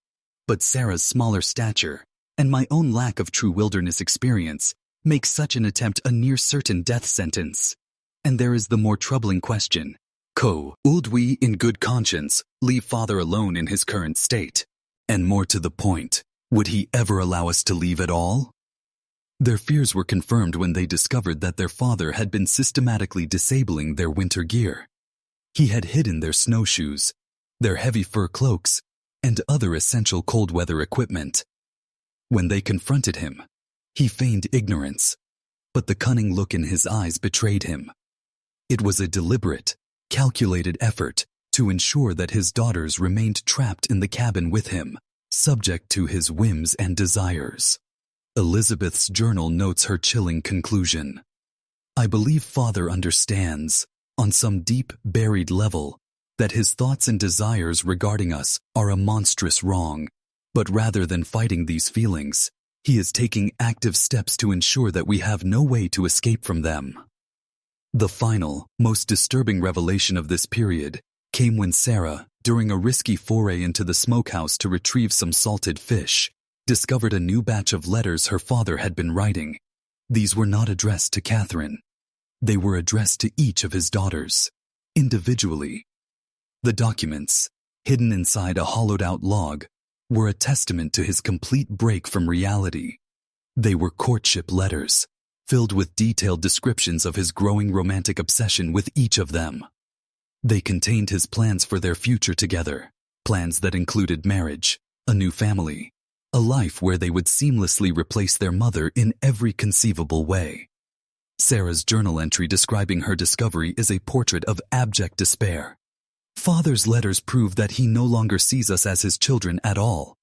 but Sarah's smaller stature and my own lack of true wilderness experience make such an attempt a near-certain death sentence. And there is the more troubling question. Would we, in good conscience, leave Father alone in his current state? And more to the point, would he ever allow us to leave at all?" Their fears were confirmed when they discovered that their father had been systematically disabling their winter gear. He had hidden their snowshoes, their heavy fur cloaks, and other essential cold weather equipment. When they confronted him, he feigned ignorance, but the cunning look in his eyes betrayed him. It was a deliberate, calculated effort to ensure that his daughters remained trapped in the cabin with him, subject to his whims and desires. Elizabeth's journal notes her chilling conclusion. I believe Father understands, on some deep, buried level, that his thoughts and desires regarding us are a monstrous wrong, but rather than fighting these feelings, he is taking active steps to ensure that we have no way to escape from them. The final, most disturbing revelation of this period came when Sarah, during a risky foray into the smokehouse to retrieve some salted fish, discovered a new batch of letters her father had been writing. These were not addressed to Catherine. They were addressed to each of his daughters, individually. The documents, hidden inside a hollowed-out log, were a testament to his complete break from reality. They were courtship letters, filled with detailed descriptions of his growing romantic obsession with each of them. They contained his plans for their future together, plans that included marriage, a new family, a life where they would seamlessly replace their mother in every conceivable way. Sarah's journal entry describing her discovery is a portrait of abject despair. Father's letters prove that he no longer sees us as his children at all.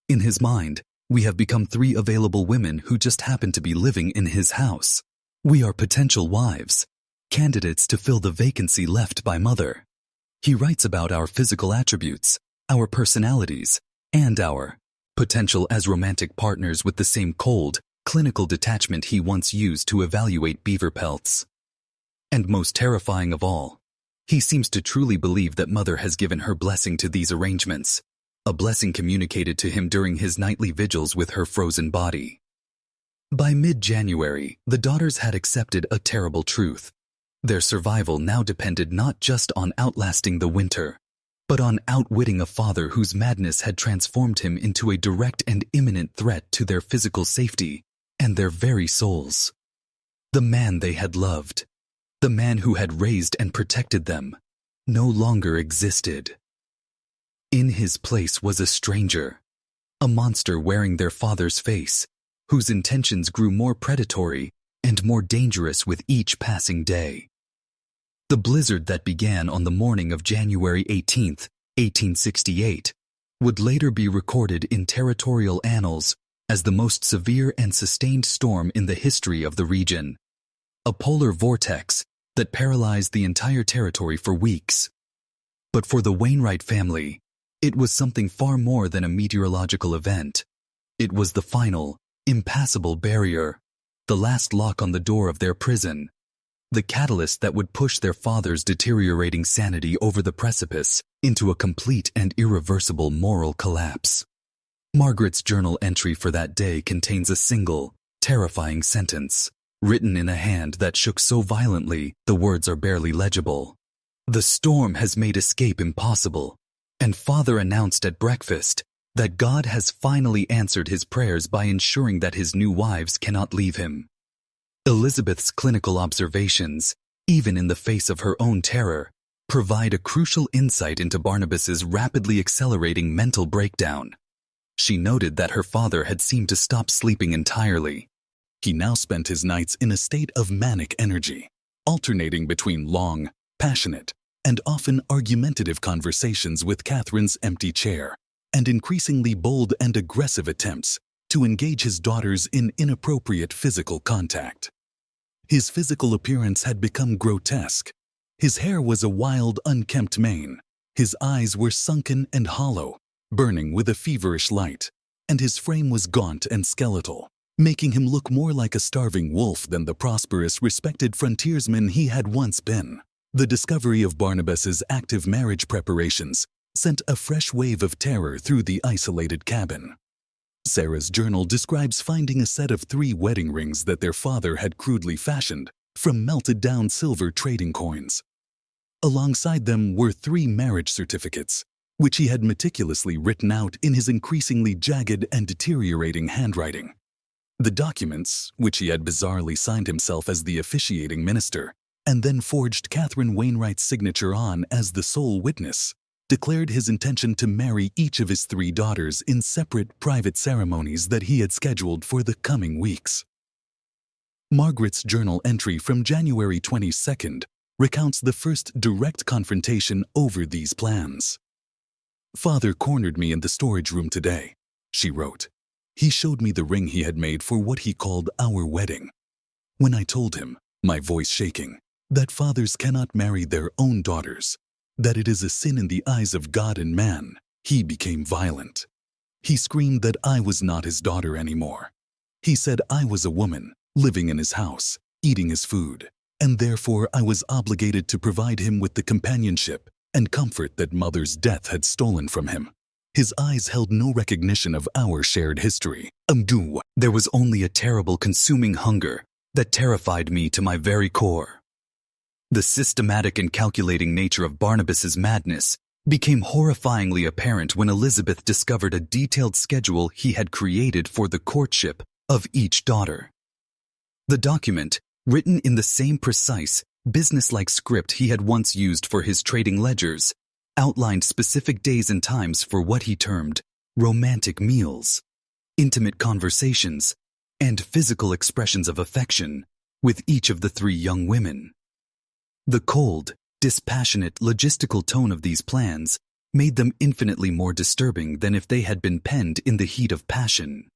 In his mind, we have become 3 available women who just happen to be living in his house. We are potential wives, candidates to fill the vacancy left by Mother. He writes about our physical attributes, our personalities, and our potential as romantic partners with the same cold, clinical detachment he once used to evaluate beaver pelts. And most terrifying of all, he seems to truly believe that Mother has given her blessing to these arrangements, a blessing communicated to him during his nightly vigils with her frozen body. By mid-January, the daughters had accepted a terrible truth. Their survival now depended not just on outlasting the winter, but on outwitting a father whose madness had transformed him into a direct and imminent threat to their physical safety and their very souls. The man they had loved, the man who had raised and protected them, no longer existed. In his place was a stranger, a monster wearing their father's face, whose intentions grew more predatory and more dangerous with each passing day. The blizzard that began on the morning of January 18, 1868, would later be recorded in territorial annals as the most severe and sustained storm in the history of the region. A polar vortex that paralyzed the entire territory for weeks. But for the Wainwright family, it was something far more than a meteorological event. It was the final, impassable barrier, the last lock on the door of their prison, the catalyst that would push their father's deteriorating sanity over the precipice into a complete and irreversible moral collapse. Margaret's journal entry for that day contains a single, terrifying sentence, written in a hand that shook so violently the words are barely legible. The storm has made escape impossible, and Father announced at breakfast that God has finally answered his prayers by ensuring that his new wives cannot leave him. Elizabeth's clinical observations, even in the face of her own terror, provide a crucial insight into Barnabas's rapidly accelerating mental breakdown. She noted that her father had seemed to stop sleeping entirely. He now spent his nights in a state of manic energy, alternating between long, passionate, and often argumentative conversations with Catherine's empty chair, and increasingly bold and aggressive attempts to engage his daughters in inappropriate physical contact. His physical appearance had become grotesque. His hair was a wild, unkempt mane. His eyes were sunken and hollow, burning with a feverish light, and his frame was gaunt and skeletal, making him look more like a starving wolf than the prosperous, respected frontiersman he had once been. The discovery of Barnabas's active marriage preparations sent a fresh wave of terror through the isolated cabin. Sarah's journal describes finding a set of 3 wedding rings that their father had crudely fashioned from melted-down silver trading coins. Alongside them were 3 marriage certificates, which he had meticulously written out in his increasingly jagged and deteriorating handwriting. The documents, which he had bizarrely signed himself as the officiating minister, and then forged Catherine Wainwright's signature on as the sole witness, declared his intention to marry each of his 3 daughters in separate private ceremonies that he had scheduled for the coming weeks. Margaret's journal entry from January 22nd recounts the first direct confrontation over these plans. "Father cornered me in the storage room today," she wrote. He showed me the ring he had made for what he called our wedding. When I told him, my voice shaking, that fathers cannot marry their own daughters, that it is a sin in the eyes of God and man, he became violent. He screamed that I was not his daughter anymore. He said I was a woman, living in his house, eating his food, and therefore I was obligated to provide him with the companionship and comfort that mother's death had stolen from him. His eyes held no recognition of our shared history. There was only a terrible consuming hunger that terrified me to my very core. The systematic and calculating nature of Barnabas's madness became horrifyingly apparent when Elizabeth discovered a detailed schedule he had created for the courtship of each daughter. The document, written in the same precise, business-like script he had once used for his trading ledgers, outlined specific days and times for what he termed romantic meals, intimate conversations, and physical expressions of affection with each of the three young women. The cold, dispassionate, logistical tone of these plans made them infinitely more disturbing than if they had been penned in the heat of passion.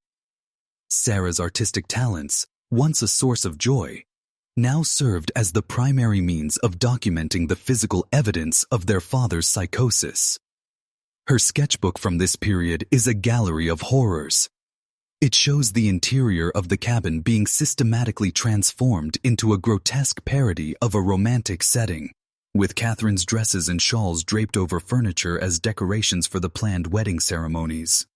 Sarah's artistic talents, once a source of joy, now served as the primary means of documenting the physical evidence of their father's psychosis. Her sketchbook from this period is a gallery of horrors. It shows the interior of the cabin being systematically transformed into a grotesque parody of a romantic setting, with Catherine's dresses and shawls draped over furniture as decorations for the planned wedding ceremonies.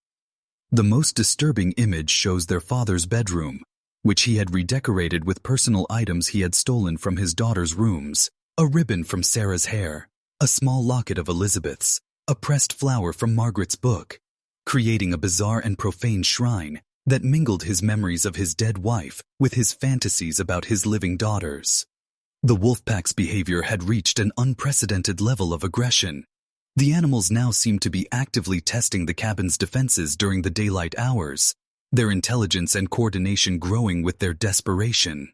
The most disturbing image shows their father's bedroom, which he had redecorated with personal items he had stolen from his daughter's rooms, a ribbon from Sarah's hair, a small locket of Elizabeth's, a pressed flower from Margaret's book, creating a bizarre and profane shrine that mingled his memories of his dead wife with his fantasies about his living daughters. The wolfpack's behavior had reached an unprecedented level of aggression. The animals now seemed to be actively testing the cabin's defenses during the daylight hours, their intelligence and coordination growing with their desperation.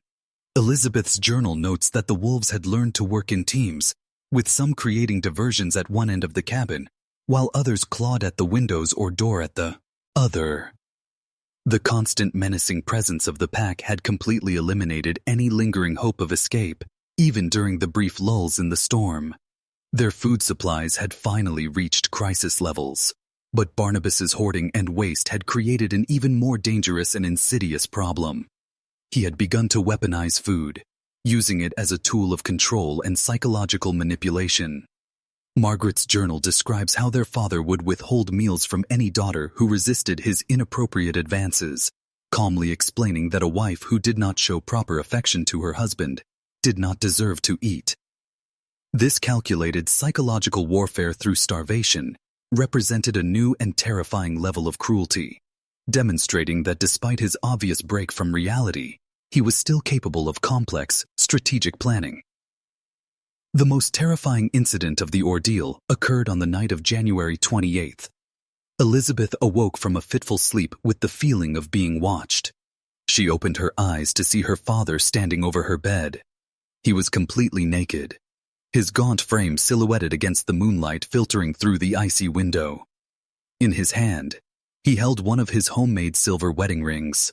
Elizabeth's journal notes that the wolves had learned to work in teams, with some creating diversions at one end of the cabin, while others clawed at the windows or door at the other. The constant menacing presence of the pack had completely eliminated any lingering hope of escape, even during the brief lulls in the storm. Their food supplies had finally reached crisis levels, but Barnabas's hoarding and waste had created an even more dangerous and insidious problem. He had begun to weaponize food, using it as a tool of control and psychological manipulation. Margaret's journal describes how their father would withhold meals from any daughter who resisted his inappropriate advances, calmly explaining that a wife who did not show proper affection to her husband did not deserve to eat. This calculated psychological warfare through starvation represented a new and terrifying level of cruelty, demonstrating that despite his obvious break from reality, he was still capable of complex, strategic planning. The most terrifying incident of the ordeal occurred on the night of January 28th. Elizabeth awoke from a fitful sleep with the feeling of being watched. She opened her eyes to see her father standing over her bed. He was completely naked, his gaunt frame silhouetted against the moonlight filtering through the icy window. In his hand, he held one of his homemade silver wedding rings.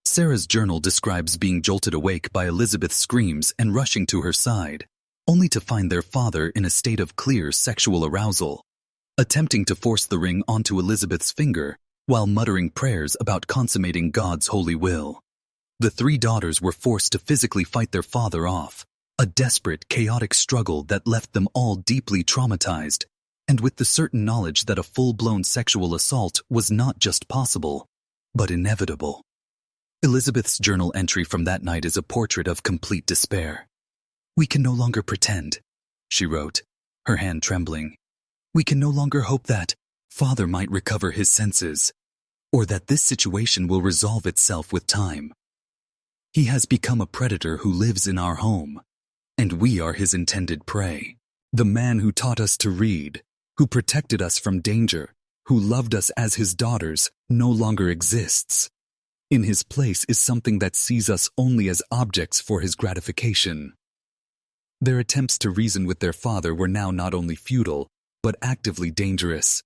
Sarah's journal describes being jolted awake by Elizabeth's screams and rushing to her side, only to find their father in a state of clear sexual arousal, attempting to force the ring onto Elizabeth's finger while muttering prayers about consummating God's holy will. The three daughters were forced to physically fight their father off, a desperate, chaotic struggle that left them all deeply traumatized, and with the certain knowledge that a full-blown sexual assault was not just possible, but inevitable. Elizabeth's journal entry from that night is a portrait of complete despair. "We can no longer pretend," she wrote, her hand trembling. "We can no longer hope that Father might recover his senses, or that this situation will resolve itself with time. He has become a predator who lives in our home, and we are his intended prey. The man who taught us to read, who protected us from danger, who loved us as his daughters, no longer exists. In his place is something that sees us only as objects for his gratification." Their attempts to reason with their father were now not only futile, but actively dangerous.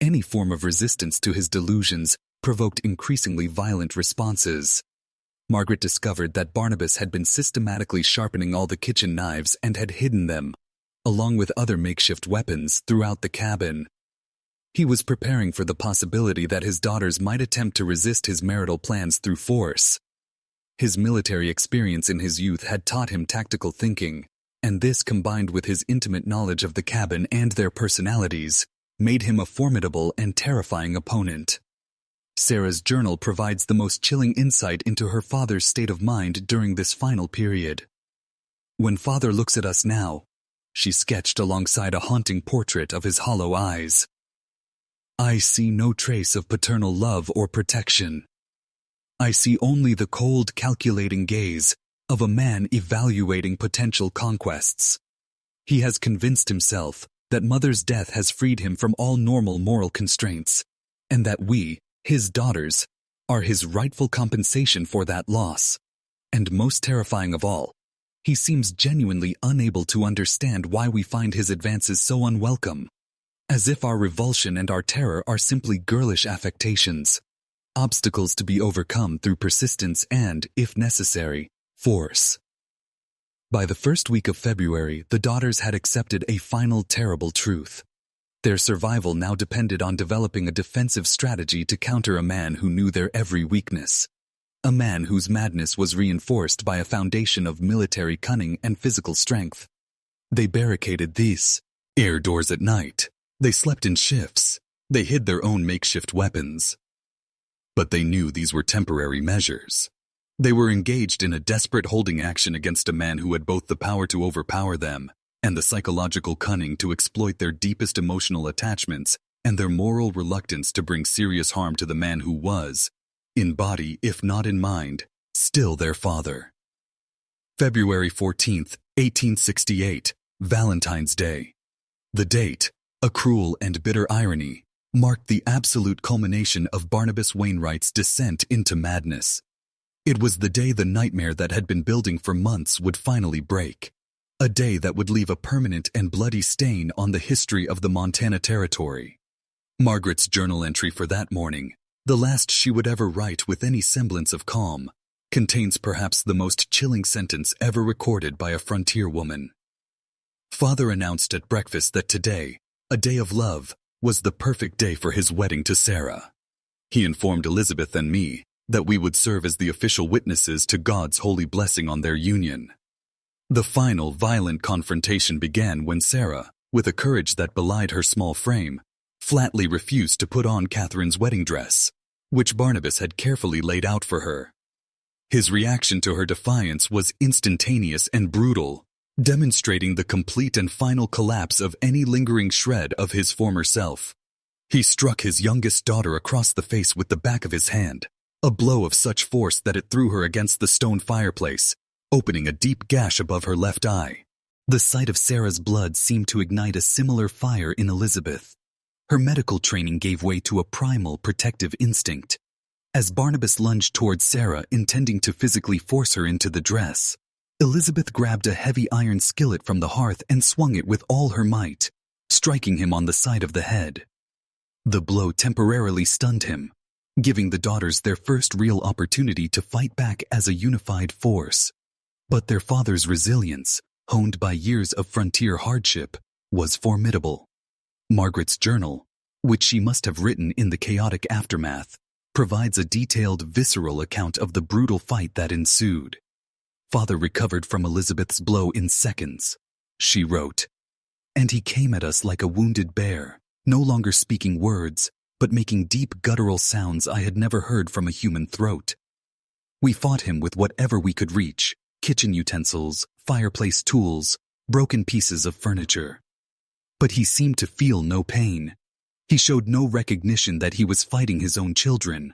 Any form of resistance to his delusions provoked increasingly violent responses. Margaret discovered that Barnabas had been systematically sharpening all the kitchen knives and had hidden them, along with other makeshift weapons, throughout the cabin. He was preparing for the possibility that his daughters might attempt to resist his marital plans through force. His military experience in his youth had taught him tactical thinking, and this, combined with his intimate knowledge of the cabin and their personalities, made him a formidable and terrifying opponent. Sarah's journal provides the most chilling insight into her father's state of mind during this final period. "When Father looks at us now," she sketched alongside a haunting portrait of his hollow eyes, "I see no trace of paternal love or protection. I see only the cold, calculating gaze of a man evaluating potential conquests. He has convinced himself that Mother's death has freed him from all normal moral constraints, and that we, his daughters, are his rightful compensation for that loss. And most terrifying of all, he seems genuinely unable to understand why we find his advances so unwelcome, as if our revulsion and our terror are simply girlish affectations, obstacles to be overcome through persistence and, if necessary, force." By the first week of February, the daughters had accepted a final terrible truth. Their survival now depended on developing a defensive strategy to counter a man who knew their every weakness. A man whose madness was reinforced by a foundation of military cunning and physical strength. They barricaded these air doors at night. They slept in shifts. They hid their own makeshift weapons. But they knew these were temporary measures. They were engaged in a desperate holding action against a man who had both the power to overpower them and the psychological cunning to exploit their deepest emotional attachments and their moral reluctance to bring serious harm to the man who was, in body if not in mind, still their father. February 14th, 1868, Valentine's Day. The date, a cruel and bitter irony, marked the absolute culmination of Barnabas Wainwright's descent into madness. It was the day the nightmare that had been building for months would finally break. A day that would leave a permanent and bloody stain on the history of the Montana Territory. Margaret's journal entry for that morning, the last she would ever write with any semblance of calm, contains perhaps the most chilling sentence ever recorded by a frontier woman. "Father announced at breakfast that today, a day of love, was the perfect day for his wedding to Sarah. He informed Elizabeth and me that we would serve as the official witnesses to God's holy blessing on their union." The final violent confrontation began when Sarah, with a courage that belied her small frame, flatly refused to put on Catherine's wedding dress, which Barnabas had carefully laid out for her. His reaction to her defiance was instantaneous and brutal, demonstrating the complete and final collapse of any lingering shred of his former self. He struck his youngest daughter across the face with the back of his hand, a blow of such force that it threw her against the stone fireplace, opening a deep gash above her left eye. The sight of Sarah's blood seemed to ignite a similar fire in Elizabeth. Her medical training gave way to a primal protective instinct. As Barnabas lunged towards Sarah, intending to physically force her into the dress, Elizabeth grabbed a heavy iron skillet from the hearth and swung it with all her might, striking him on the side of the head. The blow temporarily stunned him, giving the daughters their first real opportunity to fight back as a unified force. But their father's resilience, honed by years of frontier hardship, was formidable. Margaret's journal, which she must have written in the chaotic aftermath, provides a detailed, visceral account of the brutal fight that ensued. "Father recovered from Elizabeth's blow in seconds," she wrote, "and he came at us like a wounded bear, no longer speaking words, but making deep guttural sounds I had never heard from a human throat. We fought him with whatever we could reach, kitchen utensils, fireplace tools, broken pieces of furniture. But he seemed to feel no pain. He showed no recognition that he was fighting his own children.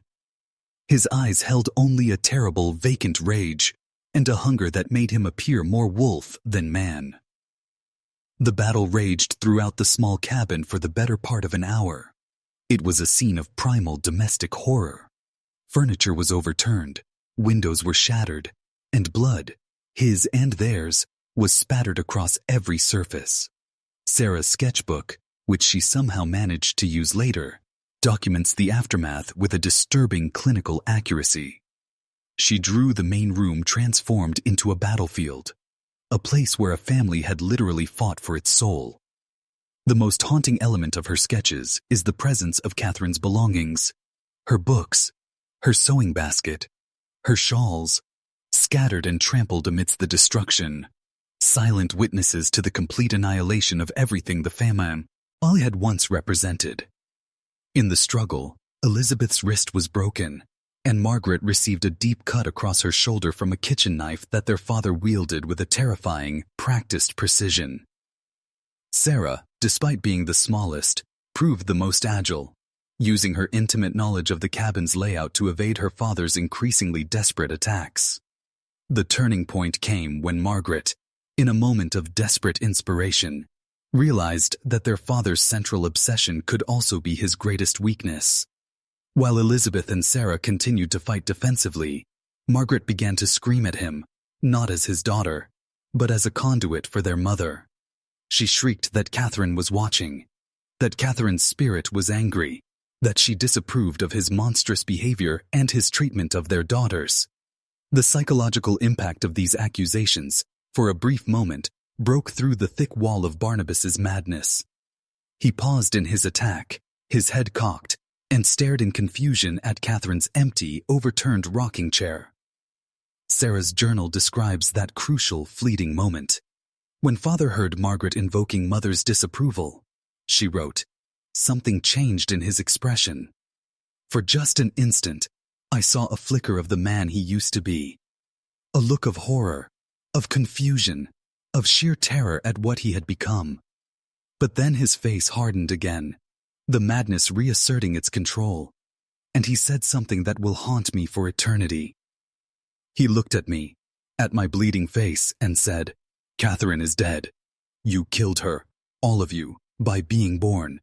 His eyes held only a terrible, vacant rage, and a hunger that made him appear more wolf than man." The battle raged throughout the small cabin for the better part of an hour. It was a scene of primal domestic horror. Furniture was overturned, windows were shattered, and blood, his and theirs, was spattered across every surface. Sarah's sketchbook, which she somehow managed to use later, documents the aftermath with a disturbing clinical accuracy. She drew the main room transformed into a battlefield, a place where a family had literally fought for its soul. The most haunting element of her sketches is the presence of Catherine's belongings, her books, her sewing basket, her shawls, scattered and trampled amidst the destruction, silent witnesses to the complete annihilation of everything the family had once represented. In the struggle, Elizabeth's wrist was broken, and Margaret received a deep cut across her shoulder from a kitchen knife that their father wielded with a terrifying, practiced precision. Sarah, despite being the smallest, proved the most agile, using her intimate knowledge of the cabin's layout to evade her father's increasingly desperate attacks. The turning point came when Margaret, in a moment of desperate inspiration, realized that their father's central obsession could also be his greatest weakness. While Elizabeth and Sarah continued to fight defensively, Margaret began to scream at him, not as his daughter, but as a conduit for their mother. She shrieked that Catherine was watching, that Catherine's spirit was angry, that she disapproved of his monstrous behavior and his treatment of their daughters. The psychological impact of these accusations, for a brief moment, broke through the thick wall of Barnabas's madness. He paused in his attack, his head cocked, and stared in confusion at Catherine's empty, overturned rocking chair. Sarah's journal describes that crucial, fleeting moment. When father heard Margaret invoking mother's disapproval, she wrote, something changed in his expression. For just an instant, I saw a flicker of the man he used to be. A look of horror, of confusion, of sheer terror at what he had become. But then his face hardened again, the madness reasserting its control, and he said something that will haunt me for eternity. He looked at me, at my bleeding face, and said, Catherine is dead. You killed her, all of you, by being born.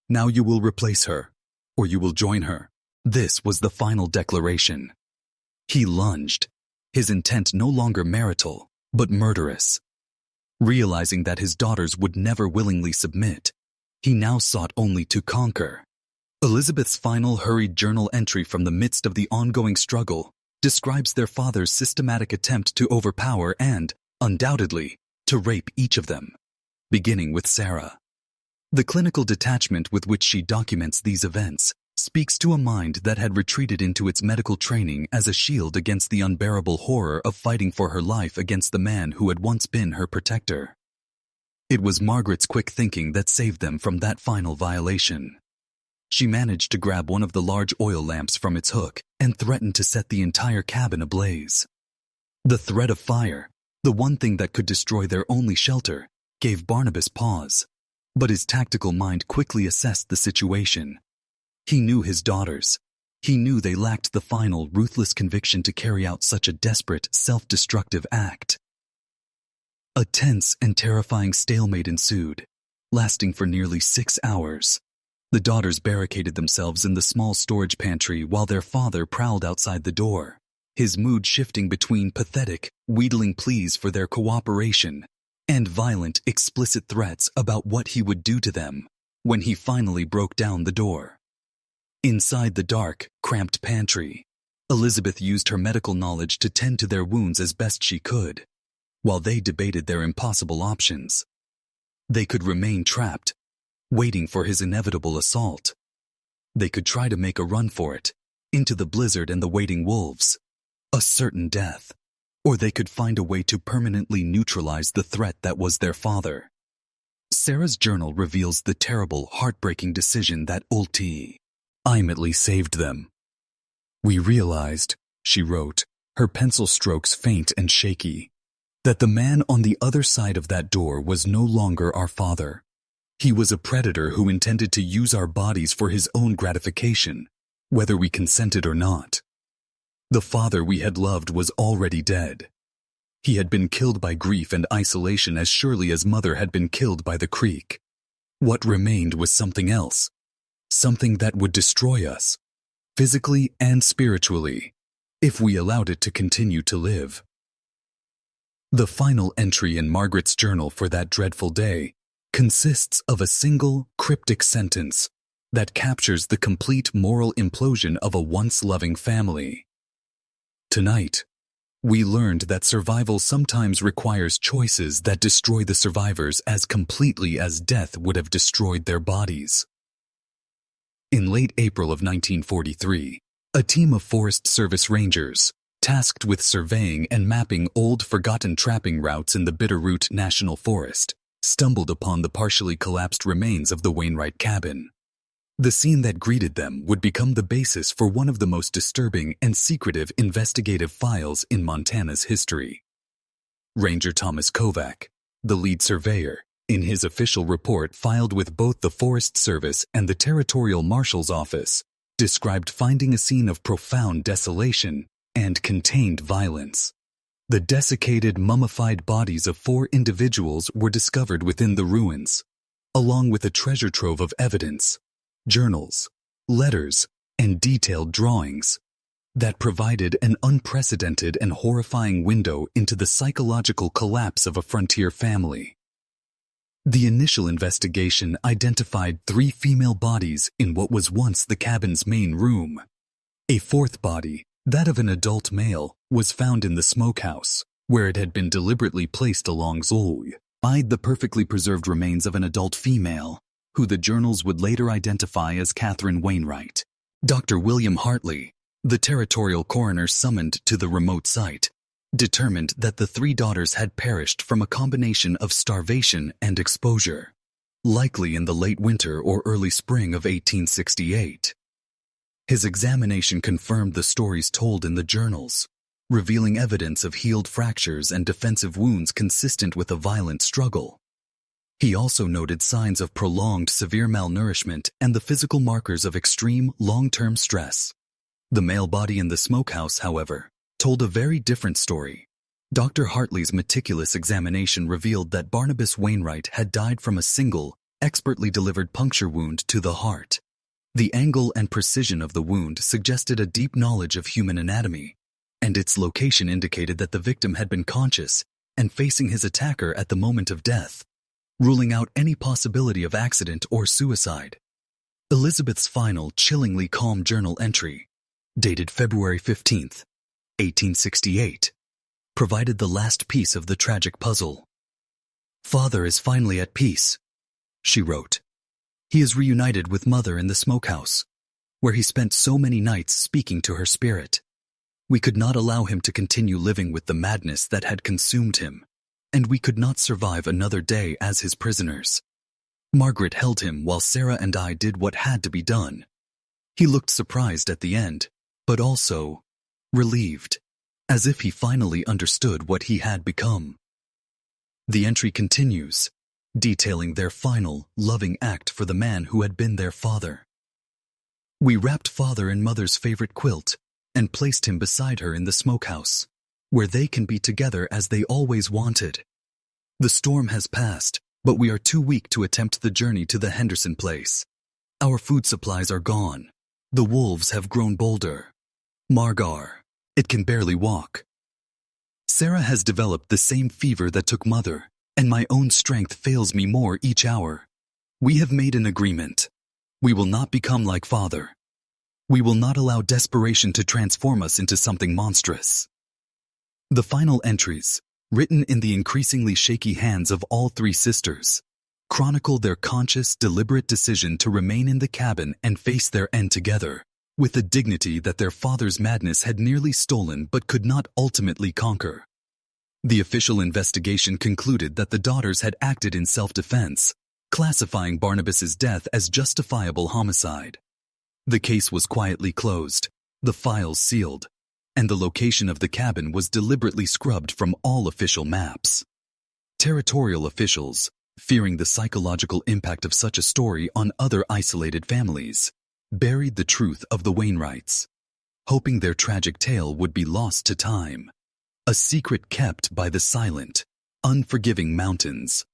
Now you will replace her, or you will join her. This was the final declaration. He lunged, his intent no longer marital, but murderous. Realizing that his daughters would never willingly submit, he now sought only to conquer. Elizabeth's final hurried journal entry from the midst of the ongoing struggle describes their father's systematic attempt to overpower and, undoubtedly, to rape each of them, beginning with Sarah. The clinical detachment with which she documents these events speaks to a mind that had retreated into its medical training as a shield against the unbearable horror of fighting for her life against the man who had once been her protector. It was Margaret's quick thinking that saved them from that final violation. She managed to grab one of the large oil lamps from its hook and threatened to set the entire cabin ablaze. The threat of fire, the one thing that could destroy their only shelter, gave Barnabas pause, but his tactical mind quickly assessed the situation. He knew his daughters. He knew they lacked the final, ruthless conviction to carry out such a desperate, self-destructive act. A tense and terrifying stalemate ensued, lasting for nearly 6 hours. The daughters barricaded themselves in the small storage pantry while their father prowled outside the door, his mood shifting between pathetic, wheedling pleas for their cooperation and violent, explicit threats about what he would do to them when he finally broke down the door. Inside the dark, cramped pantry, Elizabeth used her medical knowledge to tend to their wounds as best she could, while they debated their impossible options. They could remain trapped, waiting for his inevitable assault. They could try to make a run for it, into the blizzard and the waiting wolves, a certain death, or they could find a way to permanently neutralize the threat that was their father. Sarah's journal reveals the terrible, heartbreaking decision that ultimately saved them. We realized, she wrote, her pencil strokes faint and shaky, that the man on the other side of that door was no longer our father. He was a predator who intended to use our bodies for his own gratification, whether we consented or not. The father we had loved was already dead. He had been killed by grief and isolation as surely as mother had been killed by the creek. What remained was something else, something that would destroy us, physically and spiritually, if we allowed it to continue to live. The final entry in Margaret's journal for that dreadful day consists of a single, cryptic sentence that captures the complete moral implosion of a once loving family. Tonight, we learned that survival sometimes requires choices that destroy the survivors as completely as death would have destroyed their bodies. In late April of 1943, a team of Forest Service rangers, tasked with surveying and mapping old forgotten trapping routes in the Bitterroot National Forest, stumbled upon the partially collapsed remains of the Wainwright cabin. The scene that greeted them would become the basis for one of the most disturbing and secretive investigative files in Montana's history. Ranger Thomas Kovac, the lead surveyor, in his official report filed with both the Forest Service and the Territorial Marshal's Office, described finding a scene of profound desolation and contained violence. The desiccated, mummified bodies of 4 individuals were discovered within the ruins, along with a treasure trove of evidence, journals, letters, and detailed drawings that provided an unprecedented and horrifying window into the psychological collapse of a frontier family. The initial investigation identified 3 female bodies in what was once the cabin's main room. A 4th body, that of an adult male, was found in the smokehouse, where it had been deliberately placed alongside the perfectly preserved remains of an adult female, who the journals would later identify as Catherine Wainwright. Dr. William Hartley, the territorial coroner summoned to the remote site, determined that the 3 daughters had perished from a combination of starvation and exposure, likely in the late winter or early spring of 1868. His examination confirmed the stories told in the journals, revealing evidence of healed fractures and defensive wounds consistent with a violent struggle. He also noted signs of prolonged severe malnourishment and the physical markers of extreme long-term stress. The male body in the smokehouse, however, told a very different story. Dr. Hartley's meticulous examination revealed that Barnabas Wainwright had died from a single, expertly delivered puncture wound to the heart. The angle and precision of the wound suggested a deep knowledge of human anatomy, and its location indicated that the victim had been conscious and facing his attacker at the moment of death, ruling out any possibility of accident or suicide. Elizabeth's final, chillingly calm journal entry, dated February 15, 1868, provided the last piece of the tragic puzzle. "Father is finally at peace," she wrote. "He is reunited with Mother in the smokehouse, where he spent so many nights speaking to her spirit. We could not allow him to continue living with the madness that had consumed him, and we could not survive another day as his prisoners. Margaret held him while Sarah and I did what had to be done. He looked surprised at the end, but also relieved, as if he finally understood what he had become." The entry continues, detailing their final, loving act for the man who had been their father. "We wrapped Father in Mother's favorite quilt and placed him beside her in the smokehouse, where they can be together as they always wanted. The storm has passed, but we are too weak to attempt the journey to the Henderson place. Our food supplies are gone. The wolves have grown bolder. Margar, it can barely walk. Sarah has developed the same fever that took Mother, and my own strength fails me more each hour. We have made an agreement. We will not become like Father. We will not allow desperation to transform us into something monstrous." The final entries, written in the increasingly shaky hands of all 3 sisters, chronicle their conscious, deliberate decision to remain in the cabin and face their end together, with the dignity that their father's madness had nearly stolen but could not ultimately conquer. The official investigation concluded that the daughters had acted in self-defense, classifying Barnabas's death as justifiable homicide. The case was quietly closed, the files sealed, and the location of the cabin was deliberately scrubbed from all official maps. Territorial officials, fearing the psychological impact of such a story on other isolated families, buried the truth of the Wainwrights, hoping their tragic tale would be lost to time, a secret kept by the silent, unforgiving mountains